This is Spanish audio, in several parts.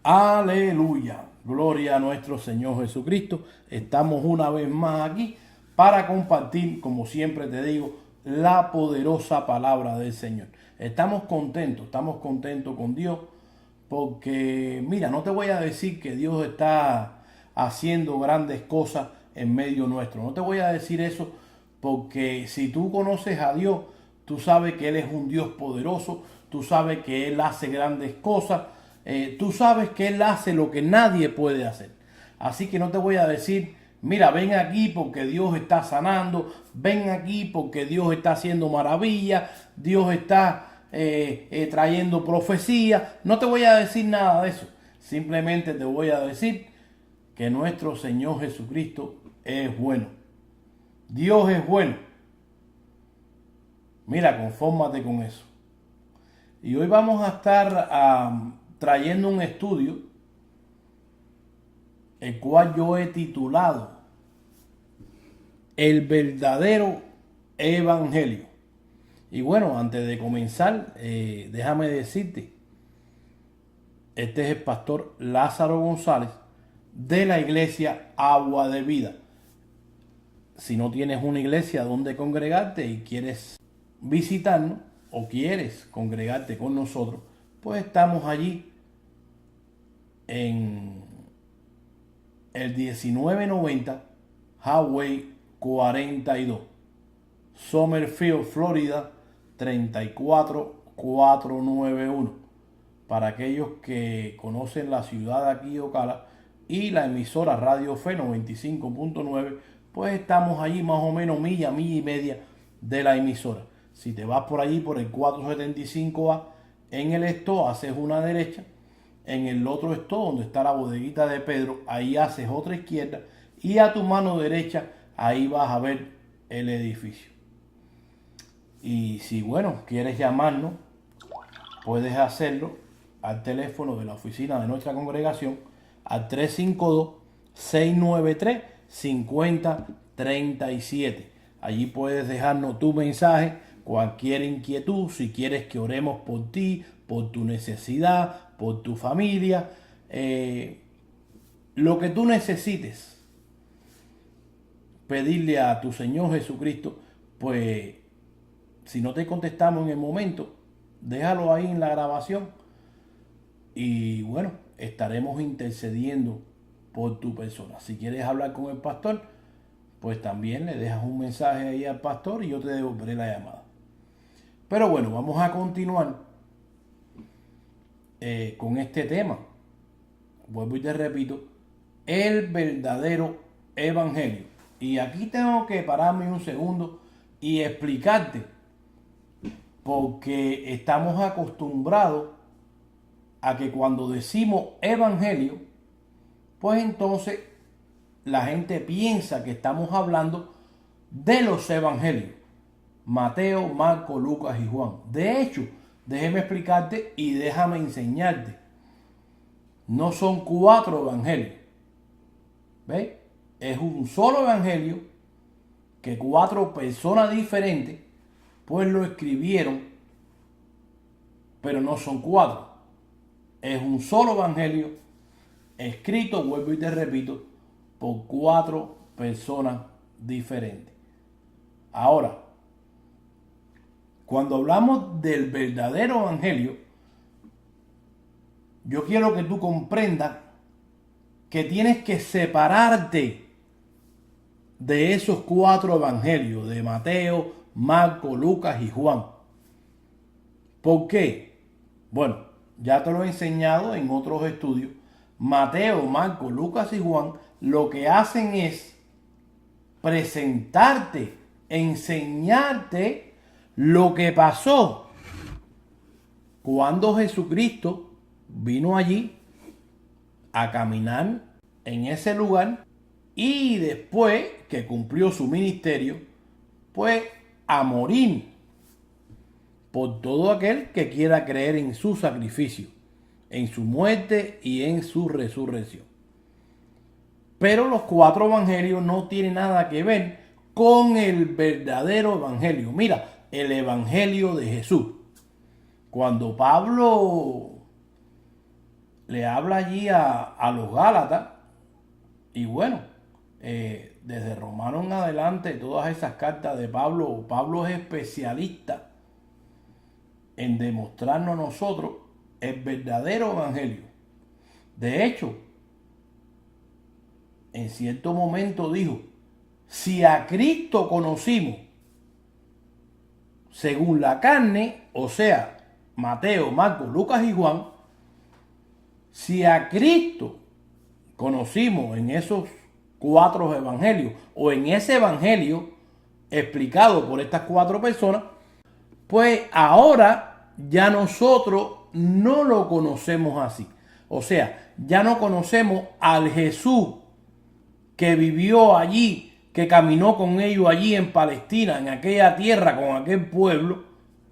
Aleluya. Gloria a nuestro Señor Jesucristo. Estamos una vez más aquí para compartir, como siempre te digo, la poderosa palabra del Señor. Estamos contentos con Dios porque, mira, no te voy a decir que Dios está haciendo grandes cosas en medio nuestro. No te voy a decir eso porque si tú conoces a Dios, tú sabes que Él es un Dios poderoso, tú sabes que Él hace grandes cosas, tú sabes que Él hace lo que nadie puede hacer. Así que no te voy a decir, mira, ven aquí porque Dios está sanando, ven aquí porque Dios está haciendo maravillas, Dios está trayendo profecía. No te voy a decir nada de eso. Simplemente te voy a decir que nuestro Señor Jesucristo es bueno. Dios es bueno. Mira, confórmate con eso. Y hoy vamos a estar trayendo un estudio, el cual yo he titulado El verdadero evangelio. Y bueno, antes de comenzar, déjame decirte, este es el pastor Lázaro González de la iglesia Agua de Vida. Si no tienes una iglesia donde congregarte y quieres visitarnos o quieres congregarte con nosotros, pues estamos allí en el 1990 Highway 42, Summerfield, Florida 34491. Para aquellos que conocen la ciudad de aquí, Ocala, y la emisora Radio Fe 95.9, pues estamos allí más o menos milla y media de la emisora. Si te vas por allí por el 475A, en el esto haces una derecha, en el otro esto donde está la bodeguita de Pedro, ahí haces otra izquierda y a tu mano derecha ahí vas a ver el edificio. Y si bueno, quieres llamarnos, puedes hacerlo al teléfono de la oficina de nuestra congregación al 352-693-5037. Allí puedes dejarnos tu mensaje, cualquier inquietud, si quieres que oremos por ti, por tu necesidad, por tu familia, lo que tú necesites pedirle a tu Señor Jesucristo, pues si no te contestamos en el momento, déjalo ahí en la grabación y bueno, estaremos intercediendo por tu persona. Si quieres hablar con el pastor, pues también le dejas un mensaje ahí al pastor y yo te devolveré la llamada. Pero bueno, vamos a continuar con este tema. Vuelvo y te repito, el verdadero evangelio. Y aquí tengo que pararme un segundo y explicarte, porque estamos acostumbrados a que cuando decimos evangelio, pues entonces la gente piensa que estamos hablando de los evangelios: Mateo, Marco, Lucas y Juan. De hecho, déjeme explicarte y déjame enseñarte. No son 4 evangelios. ¿Ves? Es un solo evangelio que 4 personas diferentes pues lo escribieron, pero no son 4. Es un solo evangelio escrito, vuelvo y te repito, por 4 personas diferentes. Ahora, cuando hablamos del verdadero evangelio, yo quiero que tú comprendas que tienes que separarte de esos 4 evangelios, de Mateo, Marco, Lucas y Juan. ¿Por qué? Bueno, ya te lo he enseñado en otros estudios. Mateo, Marco, Lucas y Juan lo que hacen es presentarte, enseñarte lo que pasó cuando Jesucristo vino allí a caminar en ese lugar y después que cumplió su ministerio, pues a morir por todo aquel que quiera creer en su sacrificio, en su muerte y en su resurrección. Pero los 4 evangelios no tienen nada que ver con el verdadero evangelio. Mira, el evangelio de Jesús. Cuando Pablo le habla allí a los Gálatas. Y bueno, desde Romanos en adelante, todas esas cartas de Pablo, Pablo es especialista en demostrarnos a nosotros el verdadero evangelio. De hecho, en cierto momento dijo, si a Cristo conocimos según la carne, o sea, Mateo, Marcos, Lucas y Juan, si a Cristo conocimos en esos 4 evangelios o en ese evangelio explicado por estas 4 personas, pues ahora ya nosotros no lo conocemos así. O sea, ya no conocemos al Jesús que vivió allí, que caminó con ellos allí en Palestina, en aquella tierra, con aquel pueblo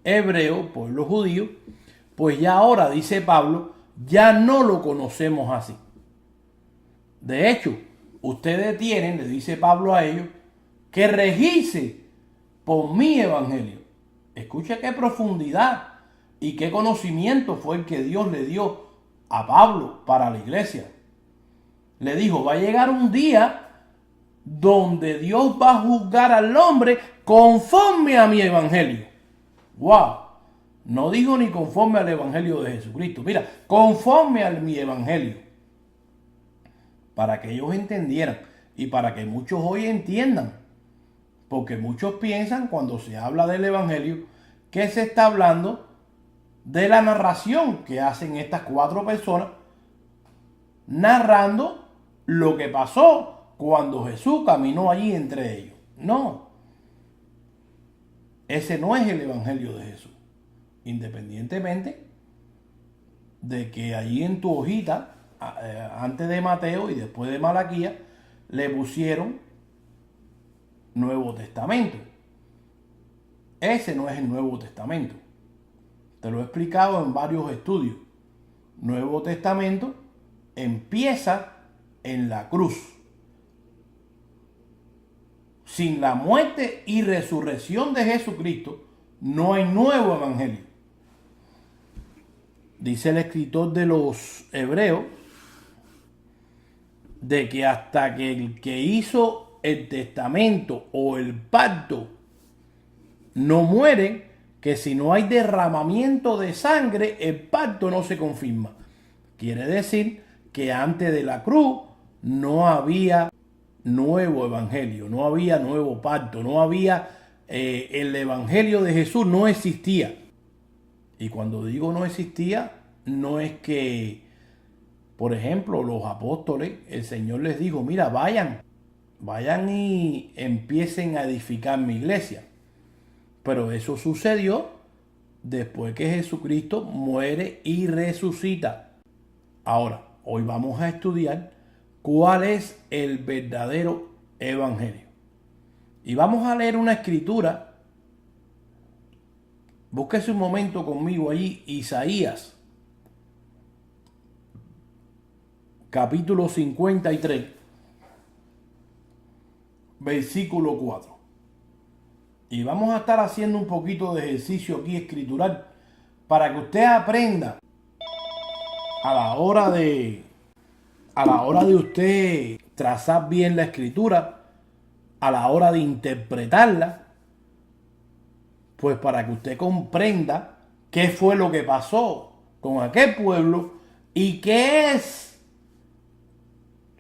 hebreo, pueblo judío. Pues ya ahora, dice Pablo, ya no lo conocemos así. De hecho, ustedes tienen, le dice Pablo a ellos, que regirse por mi evangelio. Escucha qué profundidad y qué conocimiento fue el que Dios le dio a Pablo para la iglesia. Le dijo, va a llegar un día donde Dios va a juzgar al hombre conforme a mi evangelio. ¡Wow! No dijo ni conforme al evangelio de Jesucristo. Mira, conforme a mi evangelio. Para que ellos entendieran y para que muchos hoy entiendan. Porque muchos piensan cuando se habla del evangelio que se está hablando de la narración que hacen estas 4 personas narrando lo que pasó cuando Jesús caminó allí entre ellos. No, ese no es el evangelio de Jesús. Independientemente de que allí en tu hojita, antes de Mateo y después de Malaquías, le pusieron Nuevo Testamento. Ese no es el Nuevo Testamento. Te lo he explicado en varios estudios. Nuevo Testamento empieza en la cruz. Sin la muerte y resurrección de Jesucristo, no hay nuevo evangelio. Dice el escritor de los Hebreos, de que hasta que el que hizo el testamento o el pacto no muere, que si no hay derramamiento de sangre, el pacto no se confirma. Quiere decir que antes de la cruz no había nuevo evangelio, no había nuevo pacto, no había el evangelio de Jesús no existía. Y cuando digo no existía, no es que, por ejemplo, los apóstoles, el Señor les dijo, mira, vayan y empiecen a edificar mi iglesia. Pero eso sucedió después que Jesucristo muere y resucita. Ahora, hoy vamos a estudiar cuál es el verdadero evangelio. Y vamos a leer una escritura. Búsquese un momento conmigo allí, Isaías, capítulo 53, versículo 4. Y vamos a estar haciendo un poquito de ejercicio aquí escritural para que usted aprenda a la hora de usted trazar bien la escritura, a la hora de interpretarla, pues para que usted comprenda qué fue lo que pasó con aquel pueblo y qué es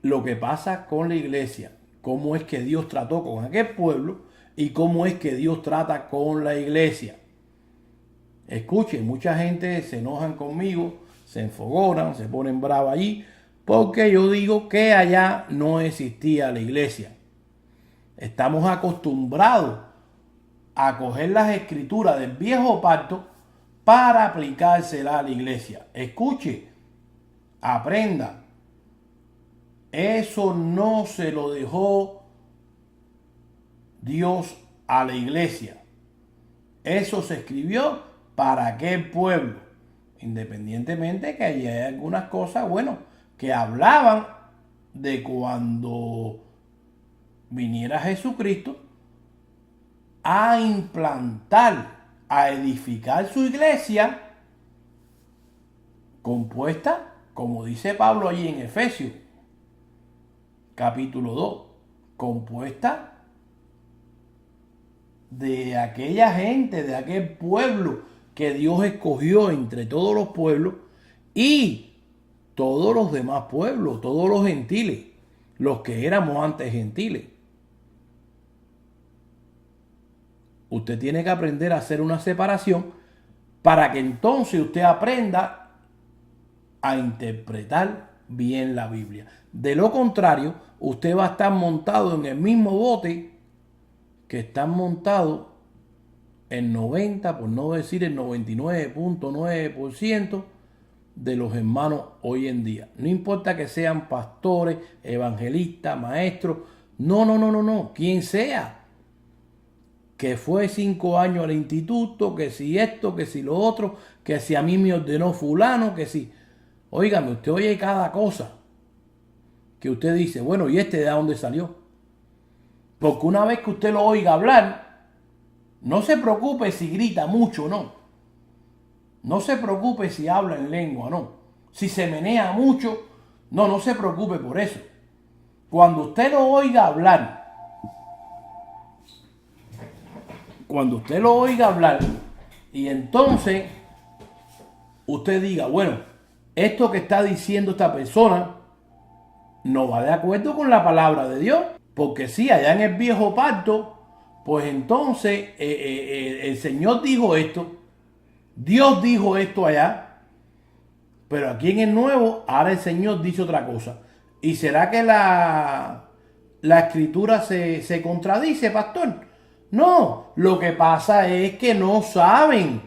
lo que pasa con la iglesia, cómo es que Dios trató con aquel pueblo y cómo es que Dios trata con la iglesia. Escuchen, mucha gente se enojan conmigo, se enfogonan, se ponen bravos allí, porque yo digo que allá no existía la iglesia. Estamos acostumbrados a coger las escrituras del viejo pacto para aplicársela a la iglesia. Escuche, aprenda. Eso no se lo dejó Dios a la iglesia. Eso se escribió para aquel pueblo. Independientemente que hay algunas cosas, bueno, que hablaban de cuando viniera Jesucristo a implantar, a edificar su iglesia compuesta como dice Pablo allí en Efesios, capítulo 2, compuesta de aquella gente, de aquel pueblo que Dios escogió entre todos los pueblos y todos los demás pueblos, todos los gentiles, los que éramos antes gentiles. Usted tiene que aprender a hacer una separación para que entonces usted aprenda a interpretar bien la Biblia. De lo contrario, usted va a estar montado en el mismo bote que están montados el 90, por no decir el 99.9% de los hermanos hoy en día. No importa que sean pastores, evangelistas, maestros, no, quien sea. Que fue 5 años al instituto, que si esto, que si lo otro, que si a mí me ordenó fulano, que si... Óigame, usted oye cada cosa que usted dice, bueno, ¿y este de dónde salió? Porque una vez que usted lo oiga hablar, no se preocupe si grita mucho o no. No se preocupe si habla en lengua o no. Si se menea mucho, no se preocupe por eso. Cuando usted lo oiga hablar, y entonces usted diga, bueno, esto que está diciendo esta persona no va de acuerdo con la palabra de Dios, porque sí, allá en el viejo pacto, pues entonces el Señor dijo esto, Dios dijo esto allá, pero aquí en el nuevo, ahora el Señor dice otra cosa. ¿Y será que la escritura se contradice, pastor? No, lo que pasa es que no saben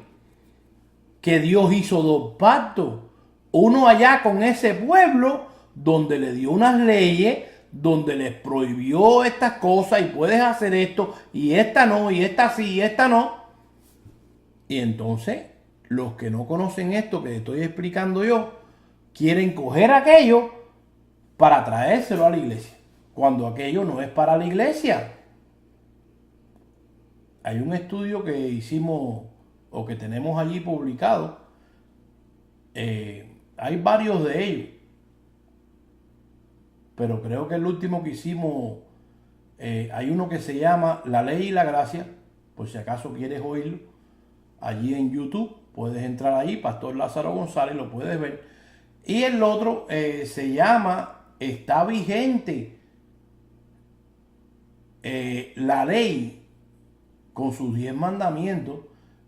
que Dios hizo 2 pactos. Uno allá con ese pueblo, donde le dio unas leyes, donde les prohibió estas cosas y puedes hacer esto, y esta no, y esta sí, y esta no. Y entonces, los que no conocen esto que estoy explicando yo, quieren coger aquello para traérselo a la iglesia, cuando aquello no es para la iglesia. Hay un estudio que hicimos o que tenemos allí publicado. Hay varios de ellos, pero creo que el último que hicimos, hay uno que se llama La Ley y la Gracia, por si acaso quieres oírlo, allí en YouTube, puedes entrar ahí, Pastor Lázaro González, lo puedes ver. Y el otro se llama Está vigente la ley con sus 10 mandamientos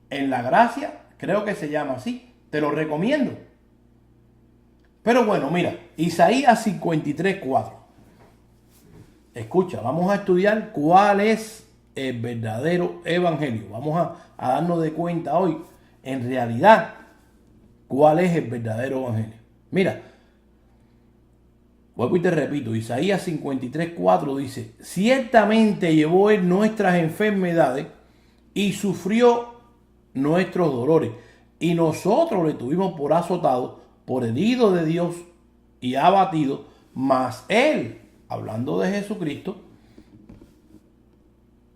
en la gracia, creo que se llama así, te lo recomiendo. Pero bueno, mira, Isaías 53:4. Escucha, vamos a estudiar cuál es el verdadero evangelio. Vamos a darnos de cuenta hoy, en realidad, cuál es el verdadero evangelio. Mira, vuelvo y te repito, Isaías 53:4 dice, ciertamente llevó él nuestras enfermedades y sufrió nuestros dolores, y nosotros le tuvimos por azotado, por herido de Dios y abatido, mas él, hablando de Jesucristo,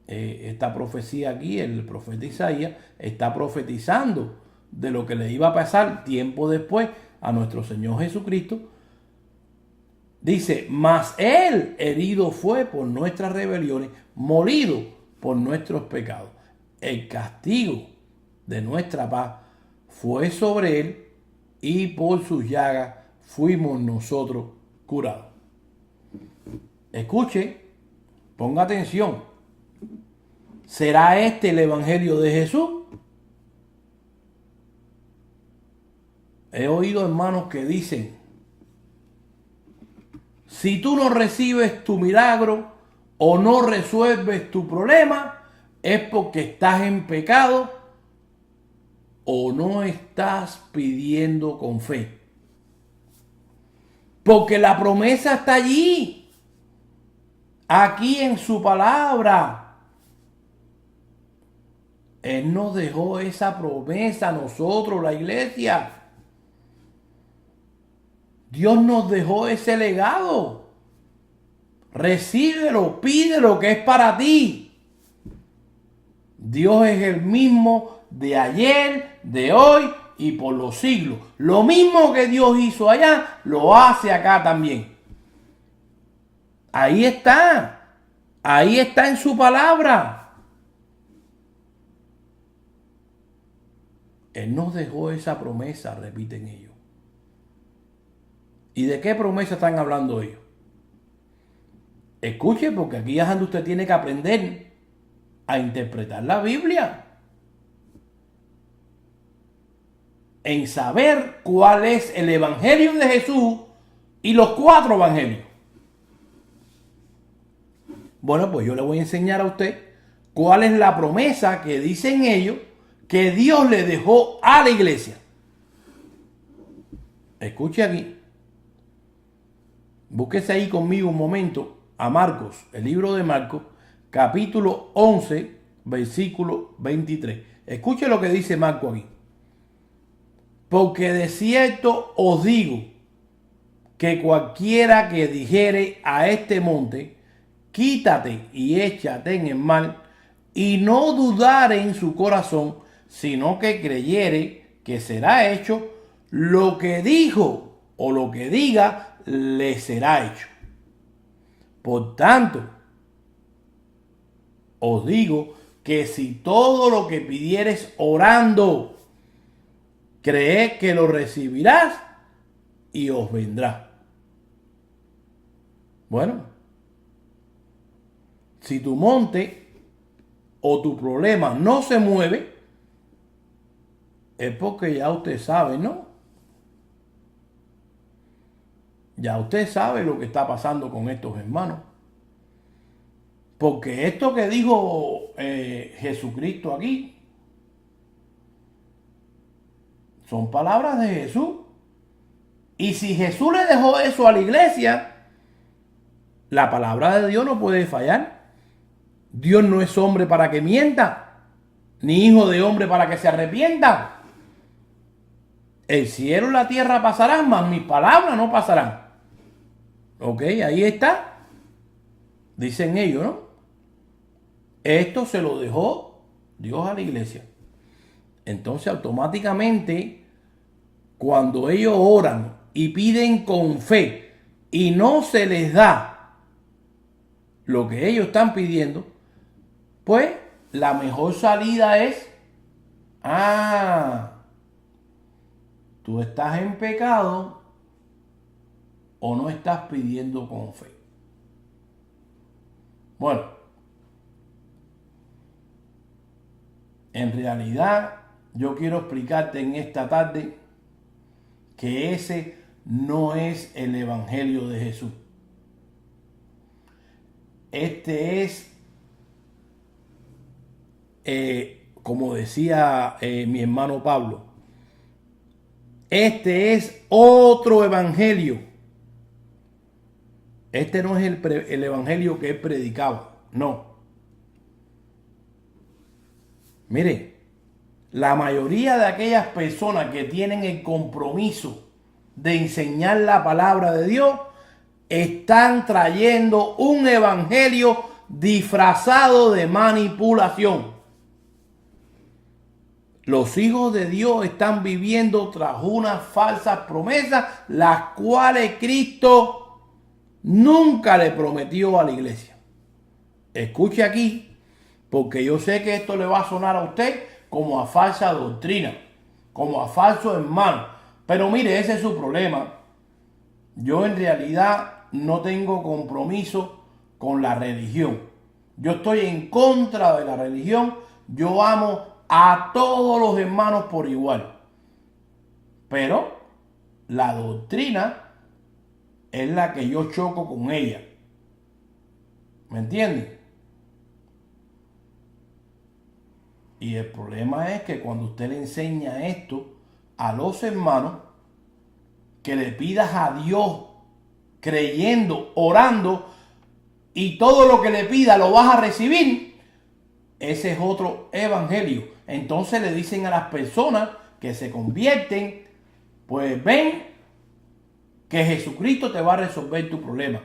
esta profecía aquí, el profeta Isaías está profetizando de lo que le iba a pasar tiempo después a nuestro Señor Jesucristo. Dice, mas él herido fue por nuestras rebeliones, molido por nuestros pecados. El castigo de nuestra paz fue sobre él, y por sus llagas fuimos nosotros curados. Escuche, ponga atención. ¿Será este el evangelio de Jesús? He oído hermanos que dicen, si tú no recibes tu milagro o no resuelves tu problema, es porque estás en pecado o no estás pidiendo con fe. Porque la promesa está allí, aquí en su palabra. Él nos dejó esa promesa a nosotros, la iglesia. Dios nos dejó ese legado. Recíbelo, pídelo, que es para ti. Dios es el mismo de ayer, de hoy y por los siglos. Lo mismo que Dios hizo allá, lo hace acá también. Ahí está en su palabra. Él nos dejó esa promesa, repiten ellos. ¿Y de qué promesa están hablando ellos? Escuche, porque aquí es donde usted tiene que aprender a interpretar la Biblia. En saber cuál es el evangelio de Jesús y los 4 evangelios. Bueno, pues yo le voy a enseñar a usted cuál es la promesa que dicen ellos que Dios le dejó a la iglesia. Escuche aquí. Búsquese ahí conmigo un momento a Marcos, el libro de Marcos, capítulo 11, versículo 23. Escuche lo que dice Marcos aquí. Porque de cierto os digo que cualquiera que dijere a este monte, quítate y échate en el mar, y no dudare en su corazón, sino que creyere que será hecho lo que dijo o lo que diga, le será hecho. Por tanto, os digo que si todo lo que pidieres orando, creed que lo recibirás y os vendrá. Bueno, si tu monte o tu problema no se mueve, es porque ya usted sabe, ¿no? Ya usted sabe lo que está pasando con estos hermanos. Porque esto que dijo Jesucristo aquí son palabras de Jesús. Y si Jesús le dejó eso a la iglesia, la palabra de Dios no puede fallar. Dios no es hombre para que mienta, ni hijo de hombre para que se arrepienta. El cielo y la tierra pasarán, mas mis palabras no pasarán. Ok, ahí está. Dicen ellos, ¿no? Esto se lo dejó Dios a la iglesia. Entonces automáticamente, cuando ellos oran y piden con fe y no se les da lo que ellos están pidiendo, pues la mejor salida es, tú estás en pecado o no estás pidiendo con fe. Bueno, en realidad yo quiero explicarte en esta tarde que ese no es el evangelio de Jesús. Este es, como decía mi hermano Pablo, este es otro evangelio. Este no es el evangelio que él predicaba, no. Mire, la mayoría de aquellas personas que tienen el compromiso de enseñar la palabra de Dios están trayendo un evangelio disfrazado de manipulación. Los hijos de Dios están viviendo tras unas falsas promesas, las cuales Cristo nunca le prometió a la iglesia. Escuche aquí, porque yo sé que esto le va a sonar a usted como a falsa doctrina, como a falso hermano. Pero mire, ese es su problema. Yo en realidad no tengo compromiso con la religión. Yo estoy en contra de la religión. Yo amo a todos los hermanos por igual. Pero la doctrina es la que yo choco con ella. ¿Me entienden? Y el problema es que cuando usted le enseña esto a los hermanos, que le pidas a Dios creyendo, orando, y todo lo que le pida lo vas a recibir, ese es otro evangelio. Entonces le dicen a las personas que se convierten, pues ven que Jesucristo te va a resolver tu problema.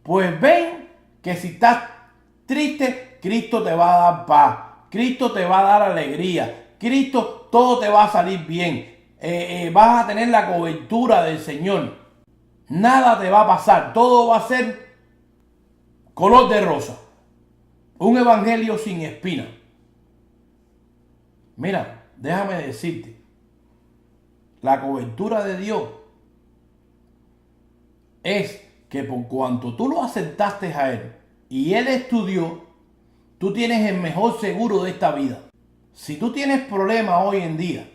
Pues ven que si estás triste, Cristo te va a dar paz. Cristo te va a dar alegría. Cristo, todo te va a salir bien. vas a tener la cobertura del Señor. Nada te va a pasar, todo va a ser color de rosa. Un evangelio sin espina. Mira, déjame decirte, la cobertura de Dios es que por cuanto tú lo aceptaste a Él y Él es tu Dios, tú tienes el mejor seguro de esta vida. Si tú tienes problemas hoy en día,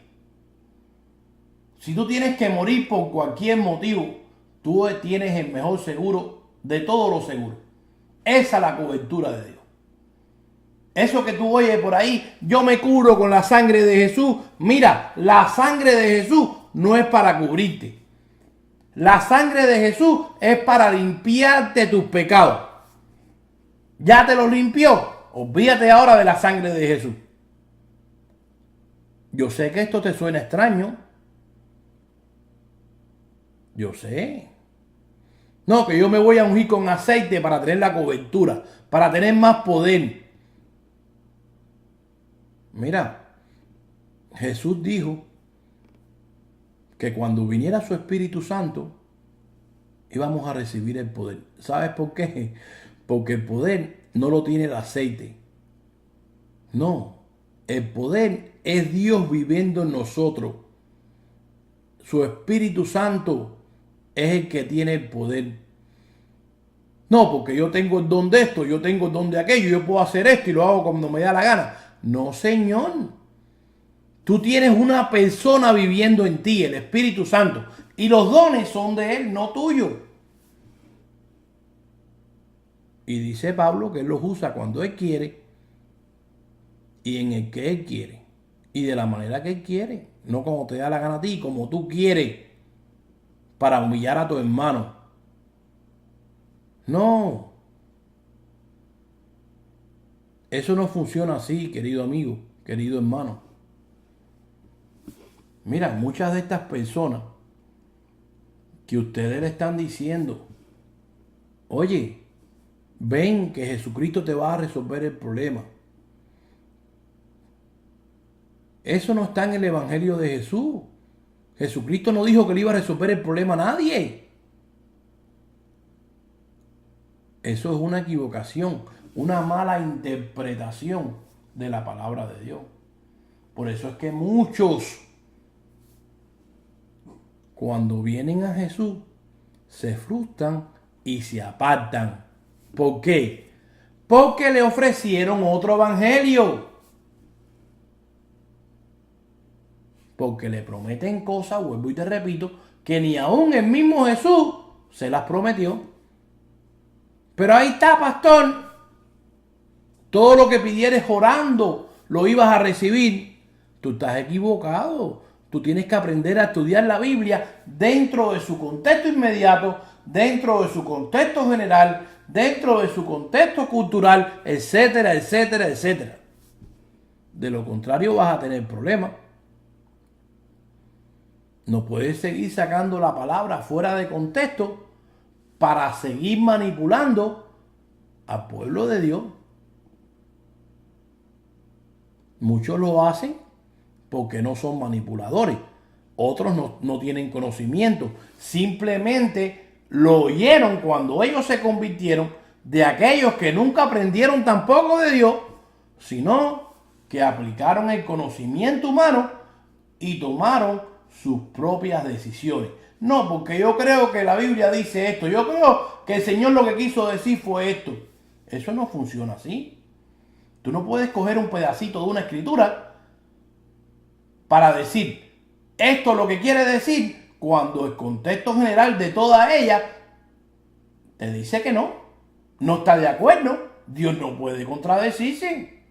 si tú tienes que morir por cualquier motivo, tú tienes el mejor seguro de todos los seguros. Esa es la cobertura de Dios. Eso que tú oyes por ahí, yo me cubro con la sangre de Jesús. Mira, la sangre de Jesús no es para cubrirte. La sangre de Jesús es para limpiarte tus pecados. ¿Ya te los limpió? Olvídate ahora de la sangre de Jesús. Yo sé que esto te suena extraño. Yo sé. No, que yo me voy a ungir con aceite para tener la cobertura, para tener más poder. Mira, Jesús dijo que cuando viniera su Espíritu Santo íbamos a recibir el poder. ¿Sabes por qué? Porque el poder no lo tiene el aceite. No, el poder es Dios viviendo en nosotros. Su Espíritu Santo es el que tiene el poder. No, porque yo tengo el don de esto, yo tengo el don de aquello, yo puedo hacer esto y lo hago cuando me da la gana. No, Señor. Tú tienes una persona viviendo en ti, el Espíritu Santo, y los dones son de Él, no tuyos. Y dice Pablo que Él los usa cuando Él quiere y en el que Él quiere y de la manera que Él quiere, no como te da la gana a ti, como tú quieres para humillar a tu hermano. No, eso no funciona así, querido amigo, querido hermano. Mira, muchas de estas personas que ustedes le están diciendo, oye, ven que Jesucristo te va a resolver el problema. Eso no está en el Evangelio de Jesús. Jesucristo no dijo que le iba a resolver el problema a nadie. Eso es una equivocación, una mala interpretación de la palabra de Dios. Por eso es que muchos, cuando vienen a Jesús, se frustran y se apartan. ¿Por qué? Porque le ofrecieron otro evangelio. Porque le prometen cosas, vuelvo y te repito, que ni aún el mismo Jesús se las prometió. Pero ahí está, pastor. Todo lo que pidieres orando lo ibas a recibir. Tú estás equivocado. Tú tienes que aprender a estudiar la Biblia dentro de su contexto inmediato, dentro de su contexto general, dentro de su contexto cultural, etcétera, etcétera, etcétera. De lo contrario vas a tener problemas. No puedes seguir sacando la palabra fuera de contexto para seguir manipulando al pueblo de Dios. Muchos lo hacen porque no son manipuladores. Otros no tienen conocimiento. Simplemente lo oyeron cuando ellos se convirtieron de aquellos que nunca aprendieron tampoco de Dios, sino que aplicaron el conocimiento humano y tomaron sus propias decisiones. No, porque yo creo que la Biblia dice esto. Yo creo que el Señor lo que quiso decir fue esto. Eso no funciona así. Tú no puedes coger un pedacito de una escritura para decir esto lo que quiere decir cuando el contexto general de toda ella te dice que no está de acuerdo. Dios no puede contradecirse,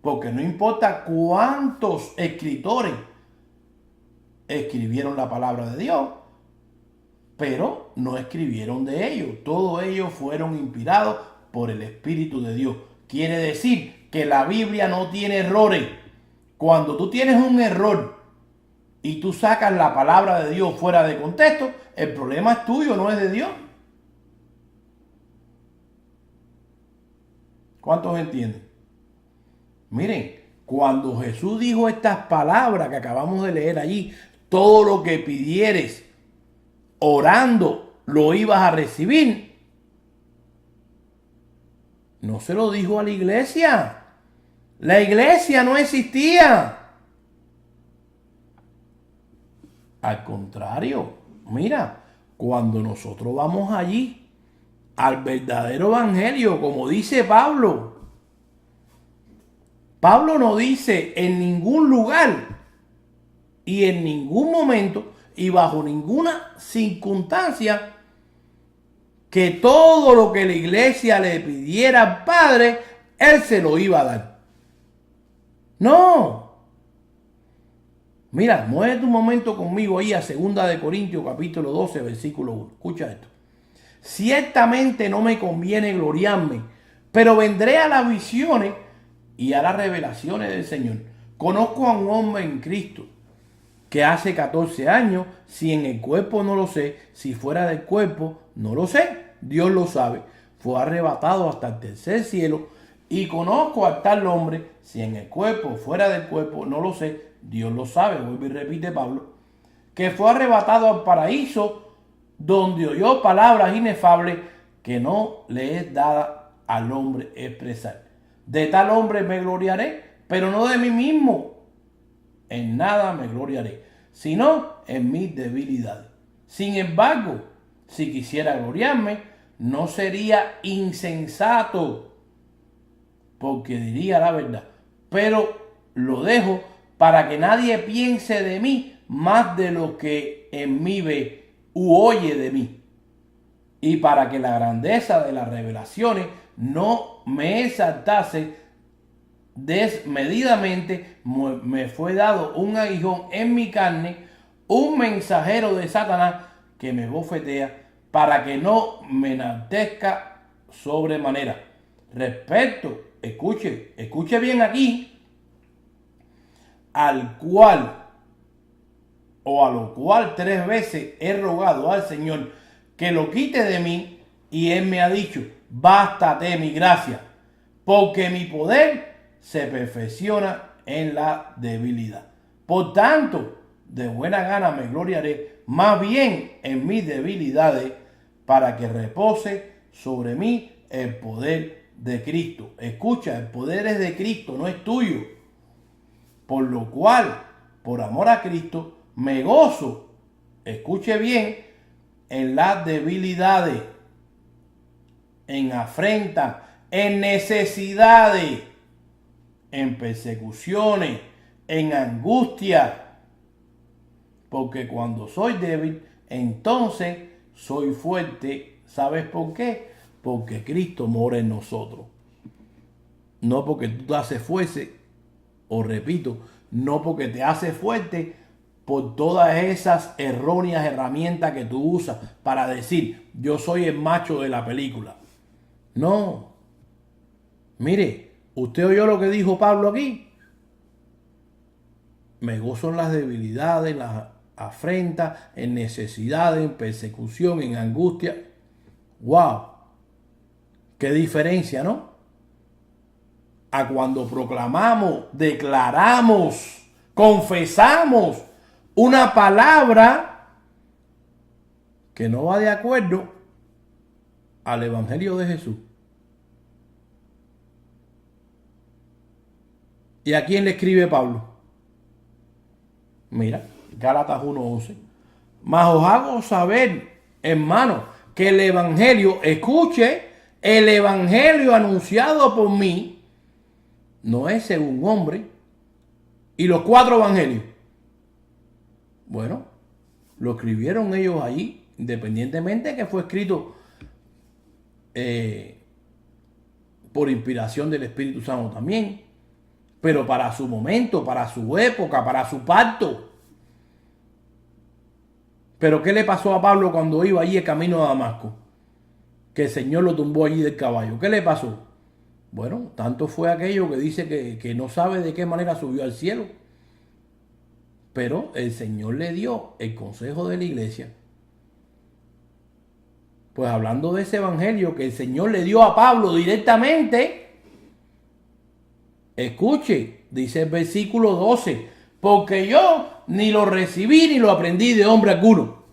porque no importa cuántos escritores escribieron la palabra de Dios, pero no escribieron de ellos. Todos ellos fueron inspirados por el Espíritu de Dios. Quiere decir que la Biblia no tiene errores. Cuando tú tienes un error y tú sacas la palabra de Dios fuera de contexto, el problema es tuyo, no es de Dios. ¿Cuántos entienden? Miren, cuando Jesús dijo estas palabras que acabamos de leer allí, todo lo que pidieres orando lo ibas a recibir. No se lo dijo a la iglesia. La iglesia no existía. Al contrario, mira, cuando nosotros vamos allí al verdadero evangelio, como dice Pablo, Pablo no dice en ningún lugar y en ningún momento y bajo ninguna circunstancia que todo lo que la iglesia le pidiera al Padre, Él se lo iba a dar. No. Mira, muévete un momento conmigo ahí a 2 Corintios capítulo 12, versículo 1. Escucha esto. Ciertamente no me conviene gloriarme, pero vendré a las visiones y a las revelaciones del Señor. Conozco a un hombre en Cristo que hace 14 años, si en el cuerpo no lo sé, si fuera del cuerpo no lo sé, Dios lo sabe, fue arrebatado hasta el tercer cielo, y conozco a tal hombre, si en el cuerpo o fuera del cuerpo no lo sé, Dios lo sabe, vuelve y repite Pablo, que fue arrebatado al paraíso, donde oyó palabras inefables que no le es dada al hombre expresar. De tal hombre me gloriaré, pero no de mí mismo. En nada me gloriaré, sino en mis debilidades. Sin embargo, si quisiera gloriarme, no sería insensato, porque diría la verdad. Pero lo dejo para que nadie piense de mí más de lo que en mí ve u oye de mí. Y para que la grandeza de las revelaciones no me exaltase desmedidamente, me fue dado un aguijón en mi carne, un mensajero de Satanás que me bofetea para que no me enaltezca sobremanera. Respecto, escuche bien aquí, al cual o a lo cual 3 veces he rogado al Señor que lo quite de mí, y Él me ha dicho, bástate mi gracia, porque mi poder se perfecciona en la debilidad. Por tanto, de buena gana me gloriaré más bien en mis debilidades, para que repose sobre mí el poder de Cristo. Escucha, el poder es de Cristo, no es tuyo. Por lo cual, por amor a Cristo, me gozo, escuche bien, en las debilidades, en afrentas, en necesidades, en persecuciones, en angustia, porque cuando soy débil, entonces soy fuerte. ¿Sabes por qué? Porque Cristo mora en nosotros. No porque tú te haces fuerte, o repito, no porque te haces fuerte por todas esas erróneas herramientas que tú usas para decir, yo soy el macho de la película. No. Mire, ¿usted oyó lo que dijo Pablo aquí? Me gozo en las debilidades, en las afrentas, en necesidades, en persecución, en angustia. ¡Wow! ¡Qué diferencia!, ¿no? A cuando proclamamos, declaramos, confesamos una palabra que no va de acuerdo al Evangelio de Jesús. ¿Y a quién le escribe Pablo? Mira, Gálatas 1:11. Mas os hago saber, hermano, que el Evangelio, escuche, el Evangelio anunciado por mí, no es según hombre. ¿Y los 4 evangelios? Bueno, lo escribieron ellos ahí, independientemente de que fue escrito por inspiración del Espíritu Santo también, pero para su momento, para su época, para su pacto. Pero ¿qué le pasó a Pablo cuando iba allí el camino a Damasco? Que el Señor lo tumbó allí del caballo. ¿Qué le pasó? Bueno, tanto fue aquello que dice que no sabe de qué manera subió al cielo. Pero el Señor le dio el consejo de la iglesia. Pues hablando de ese evangelio que el Señor le dio a Pablo directamente, escuche, dice el versículo 12, porque yo ni lo recibí, ni lo aprendí de hombre alguno,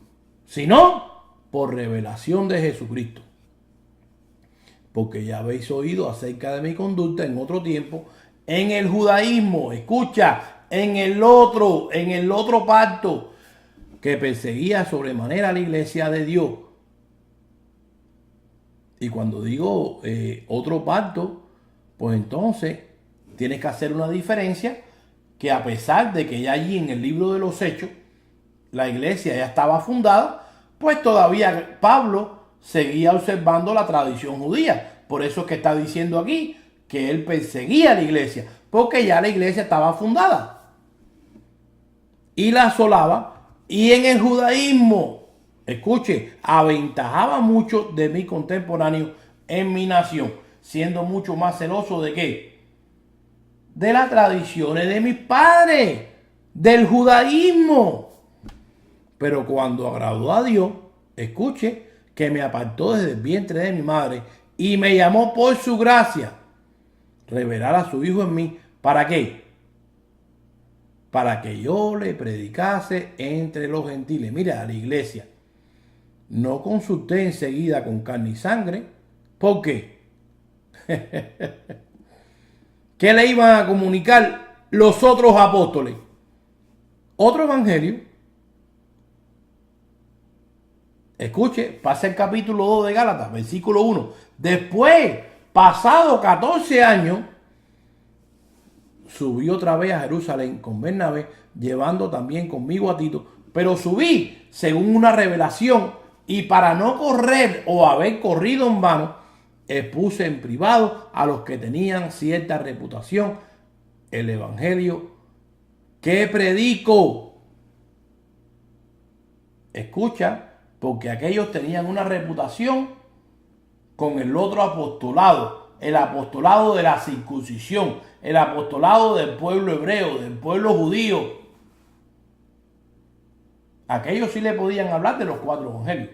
sino por revelación de Jesucristo. Porque ya habéis oído acerca de mi conducta en otro tiempo, en el judaísmo, escucha, en el otro pacto, que perseguía sobremanera a la iglesia de Dios. Y cuando digo otro pacto, pues entonces tienes que hacer una diferencia, que a pesar de que ya allí en el libro de los Hechos la iglesia ya estaba fundada, pues todavía Pablo seguía observando la tradición judía. Por eso es que está diciendo aquí que él perseguía a la iglesia, porque ya la iglesia estaba fundada y la asolaba. Y en el judaísmo, escuche, aventajaba mucho de mis contemporáneos en mi nación, siendo mucho más celoso de qué, de las tradiciones de mis padres, del judaísmo. Pero cuando agradó a Dios, escuche, que me apartó desde el vientre de mi madre y me llamó por su gracia, revelar a su Hijo en mí. ¿Para qué? Para que yo le predicase entre los gentiles. Mira, a la iglesia no consulté enseguida con carne y sangre. ¿Por qué? ¿Qué le iban a comunicar los otros apóstoles? Otro evangelio. Escuche, pasa el capítulo 2 de Gálatas, versículo 1. Después, pasado 14 años, subí otra vez a Jerusalén con Bernabé, llevando también conmigo a Tito, pero subí según una revelación, y para no correr o haber corrido en vano, expuse en privado a los que tenían cierta reputación el evangelio que predico. Escucha, porque aquellos tenían una reputación con el otro apostolado, el apostolado de la circuncisión, el apostolado del pueblo hebreo, del pueblo judío. Aquellos sí le podían hablar de los 4 evangelios.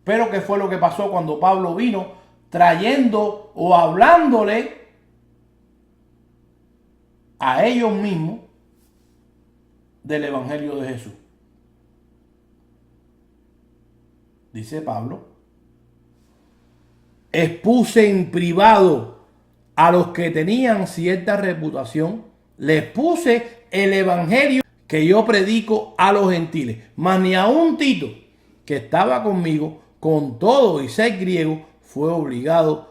Pero ¿qué fue lo que pasó cuando Pablo vino trayendo o hablándole a ellos mismos del evangelio de Jesús? Dice Pablo, expuse en privado a los que tenían cierta reputación, les puse el evangelio que yo predico a los gentiles, mas ni aun Tito, que estaba conmigo, con todo y ser griego, fue obligado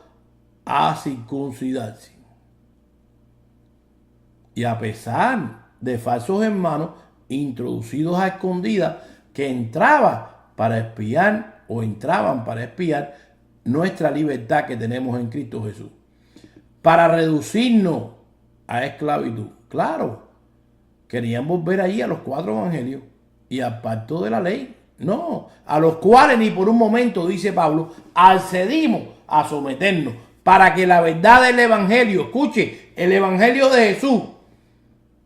a circuncidarse. Y a pesar de falsos hermanos introducidos a escondidas que entraban para espiar nuestra libertad que tenemos en Cristo Jesús, para reducirnos a esclavitud. Claro, querían volver allí a los 4 evangelios y al pacto de la ley. No, a los cuales ni por un momento, dice Pablo, accedimos a someternos, para que la verdad del evangelio, escuche, el evangelio de Jesús,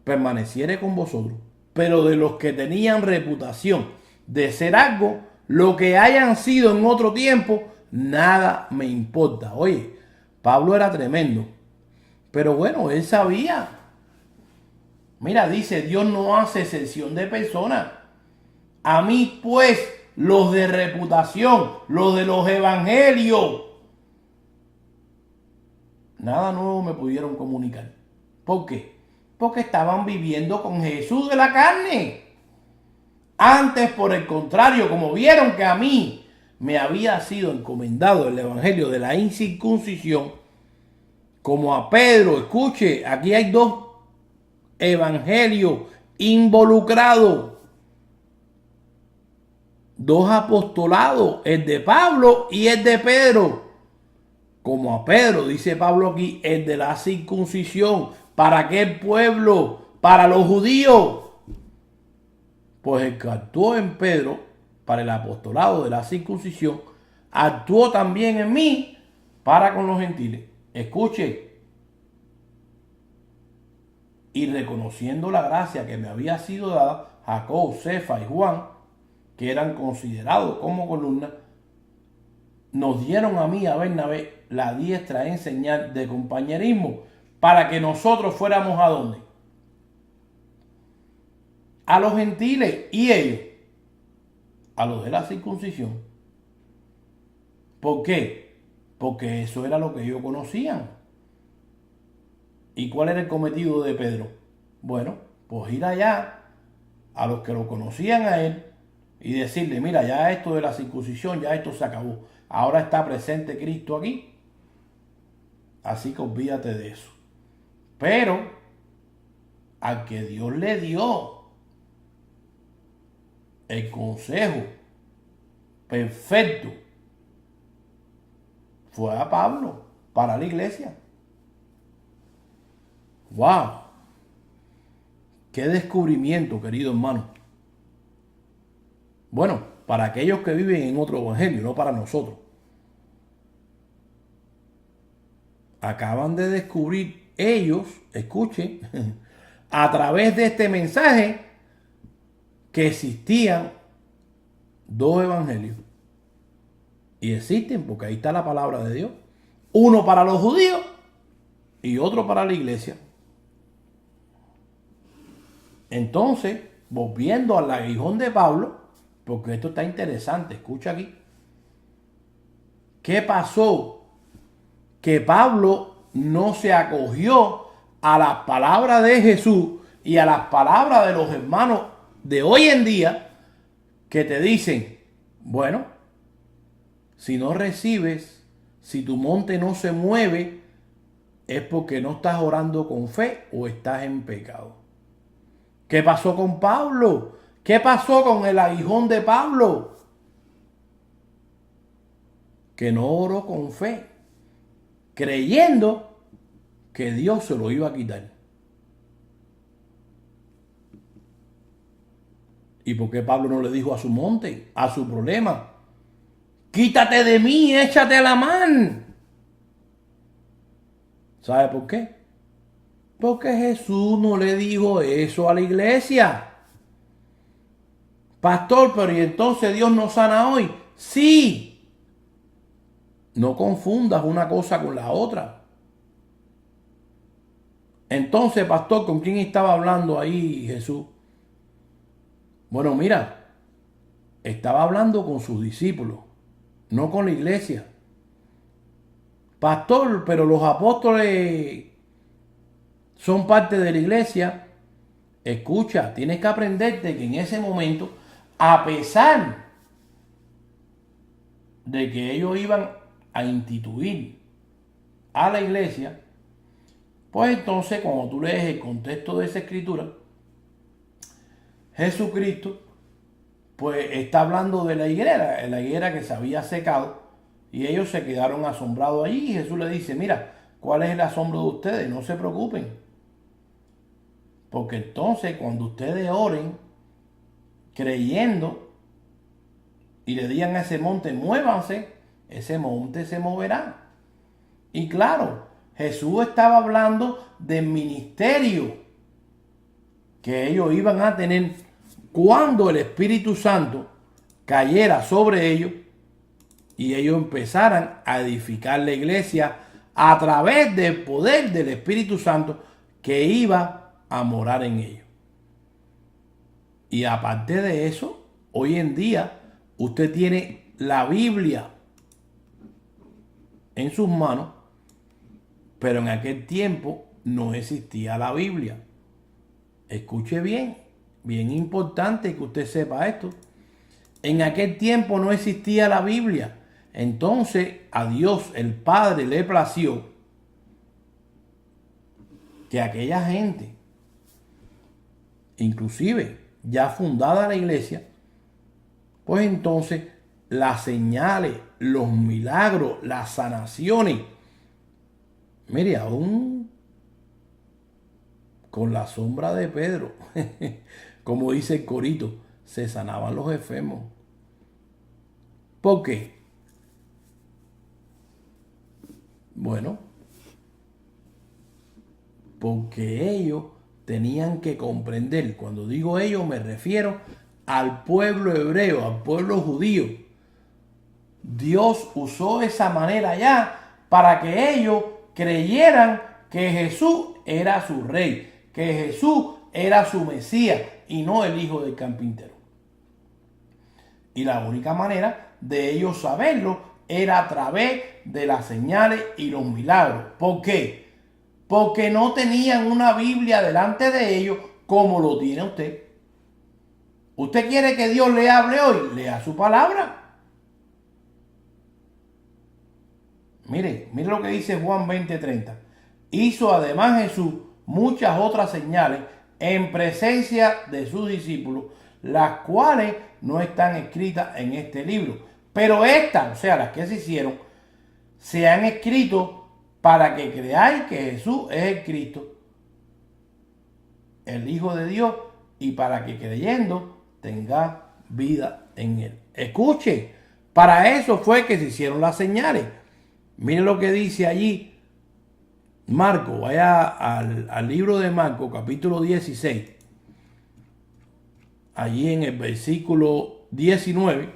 permaneciere con vosotros. Pero de los que tenían reputación de ser algo, lo que hayan sido en otro tiempo, nada me importa. Oye, Pablo era tremendo, pero bueno, él sabía. Mira, dice, Dios no hace excepción de personas. A mí, pues, los de reputación, los de los evangelios, nada nuevo me pudieron comunicar. ¿Por qué? Porque estaban viviendo con Jesús de la carne. Antes, por el contrario, como vieron que a mí me había sido encomendado el evangelio de la incircuncisión, como a Pedro, escuche, aquí hay 2 evangelios involucrados. 2 apostolados, el de Pablo y el de Pedro. Como a Pedro, dice Pablo aquí, el de la circuncisión. ¿Para qué pueblo? Para los judíos. Pues el que actuó en Pedro para el apostolado de la circuncisión, actuó también en mí para con los gentiles. Escuche. Y reconociendo la gracia que me había sido dada, Jacob, Cefa y Juan, que eran considerados como columnas, nos dieron a mí, a Bernabé, la diestra en señal de compañerismo, para que nosotros fuéramos ¿a dónde? a los gentiles y ellos a los de la circuncisión. ¿Por qué? Porque eso era lo que ellos conocían. ¿Y cuál era el cometido de Pedro? Bueno, pues ir allá a los que lo conocían a él y decirle, mira, ya esto de la circuncisión, ya esto se acabó. Ahora está presente Cristo aquí. Así que olvídate de eso. Pero al que Dios le dio el consejo perfecto fue a Pablo para la iglesia. ¡Wow! ¡Qué descubrimiento, querido hermano! Bueno, para aquellos que viven en otro evangelio, no para nosotros. Acaban de descubrir ellos, escuchen, a través de este mensaje, que existían dos evangelios. Y existen porque ahí está la palabra de Dios. Uno para los judíos y otro para la iglesia. Entonces, volviendo al aguijón de Pablo, porque esto está interesante, escucha aquí. ¿Qué pasó? Que Pablo no se acogió a las palabras de Jesús y a las palabras de los hermanos de hoy en día que te dicen, bueno, si no recibes, si tu monte no se mueve, es porque no estás orando con fe o estás en pecado. ¿Qué pasó con Pablo? ¿Qué pasó con el aguijón de Pablo? Que no oró con fe, creyendo que Dios se lo iba a quitar. ¿Y por qué Pablo no le dijo a su monte, a su problema, quítate de mí, échate a la mar? ¿Sabe por qué? Porque Jesús no le dijo eso a la iglesia. Pastor, pero ¿y entonces Dios no sana hoy? Sí. No confundas una cosa con la otra. Entonces, pastor, ¿con quién estaba hablando ahí Jesús? Bueno, mira, estaba hablando con sus discípulos, no con la iglesia. Pastor, pero los apóstoles son parte de la iglesia. Escucha, tienes que aprenderte que en ese momento, a pesar de que ellos iban a instituir a la iglesia, pues entonces cuando tú lees el contexto de esa escritura, Jesucristo pues está hablando de la higuera que se había secado y ellos se quedaron asombrados allí y Jesús le dice, mira, ¿cuál es el asombro de ustedes? No se preocupen, porque entonces cuando ustedes oren creyendo y le digan a ese monte, muévanse, ese monte se moverá. Y claro, Jesús estaba hablando del ministerio que ellos iban a tener cuando el Espíritu Santo cayera sobre ellos y ellos empezaran a edificar la iglesia a través del poder del Espíritu Santo que iba a morar en ellos. Y aparte de eso, hoy en día usted tiene la Biblia en sus manos, pero en aquel tiempo no existía la Biblia. Escuche bien, bien importante que usted sepa esto. En aquel tiempo no existía la Biblia. Entonces a Dios el Padre le plació que aquella gente, inclusive ya fundada la iglesia, pues entonces las señales, los milagros, las sanaciones, mire, aún con la sombra de Pedro, como dice el corito, se sanaban los enfermos. ¿Por qué? Bueno, porque ellos tenían que comprender, cuando digo ellos me refiero al pueblo hebreo, al pueblo judío. Dios usó esa manera ya para que ellos creyeran que Jesús era su rey, que Jesús era su Mesías y no el hijo del carpintero. Y la única manera de ellos saberlo era a través de las señales y los milagros. ¿Por qué? Porque no tenían una Biblia delante de ellos como lo tiene usted. ¿Usted quiere que Dios le hable hoy? Lea su palabra. Mire lo que dice Juan 20:30. Hizo además Jesús muchas otras señales en presencia de sus discípulos, las cuales no están escritas en este libro. Pero estas, o sea, las que se hicieron, se han escrito para que creáis que Jesús es el Cristo, el Hijo de Dios, y para que creyendo tenga vida en él. Escuche, para eso fue que se hicieron las señales. Miren lo que dice allí Marco, vaya al libro de Marco, capítulo 16. Allí en el versículo 19,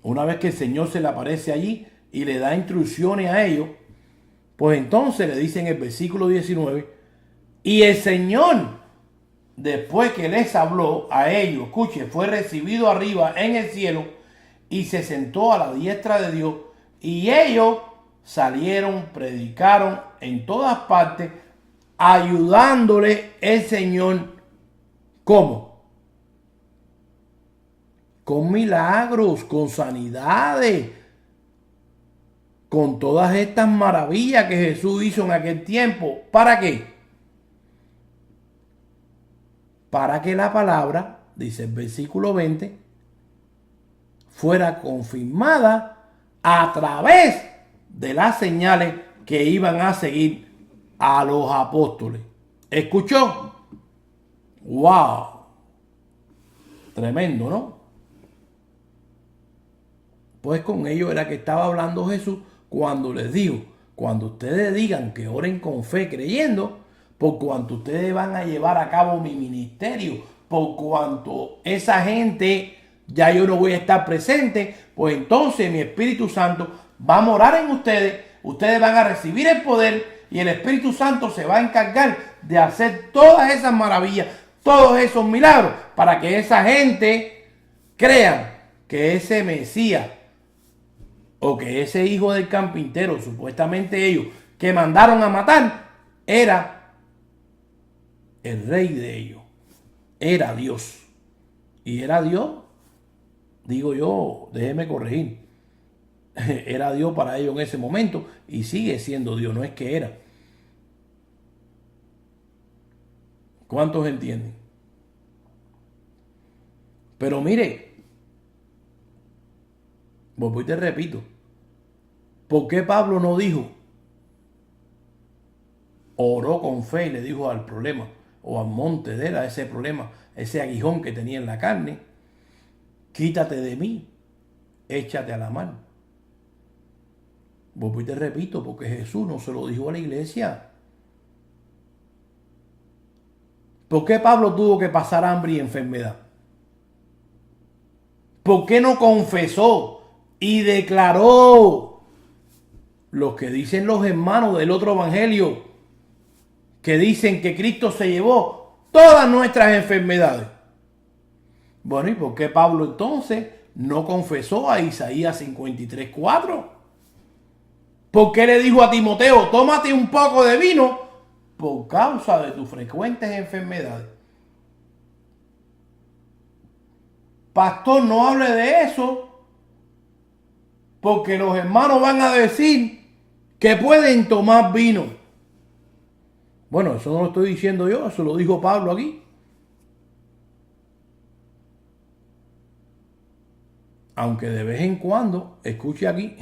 una vez que el Señor se le aparece allí y le da instrucciones a ellos, pues entonces le dice en el versículo 19, y el Señor, después que les habló a ellos, escuche, fue recibido arriba en el cielo y se sentó a la diestra de Dios, y ellos salieron, predicaron en todas partes, ayudándole el Señor. ¿Cómo? Con milagros, con sanidades, con todas estas maravillas que Jesús hizo en aquel tiempo. ¿Para qué? Para que la palabra, dice el versículo 20, fuera confirmada a través de las señales que iban a seguir a los apóstoles. ¿Escuchó? ¡Wow! Tremendo, ¿no? Pues con ellos era que estaba hablando Jesús cuando les dijo, cuando ustedes digan que oren con fe creyendo, por cuanto ustedes van a llevar a cabo mi ministerio, por cuanto esa gente ya yo no voy a estar presente, pues entonces mi Espíritu Santo va a morar en ustedes, ustedes van a recibir el poder y el Espíritu Santo se va a encargar de hacer todas esas maravillas, todos esos milagros, para que esa gente crea que ese Mesías o que ese hijo del carpintero, supuestamente ellos, que mandaron a matar, era el rey de ellos, era Dios. Y era Dios, digo yo, déjeme corregir, era Dios para ellos en ese momento y sigue siendo Dios, no es que era. ¿Cuántos entienden? Pero mire, vuelvo y te repito, ¿por qué Pablo no dijo, oró con fe y le dijo al problema o al monte de él, a ese problema, ese aguijón que tenía en la carne, quítate de mí, échate a la mar? Vuelvo y te repito, porque Jesús no se lo dijo a la iglesia. ¿Por qué Pablo tuvo que pasar hambre y enfermedad? ¿Por qué no confesó y declaró lo que dicen los hermanos del otro evangelio, que dicen que Cristo se llevó todas nuestras enfermedades? Bueno, ¿y por qué Pablo entonces no confesó a Isaías 53:4? ¿Por qué le dijo a Timoteo, tómate un poco de vino por causa de tus frecuentes enfermedades? Pastor, no hable de eso, porque los hermanos van a decir que pueden tomar vino. Bueno, eso no lo estoy diciendo yo, eso lo dijo Pablo aquí. Aunque de vez en cuando, escuche aquí,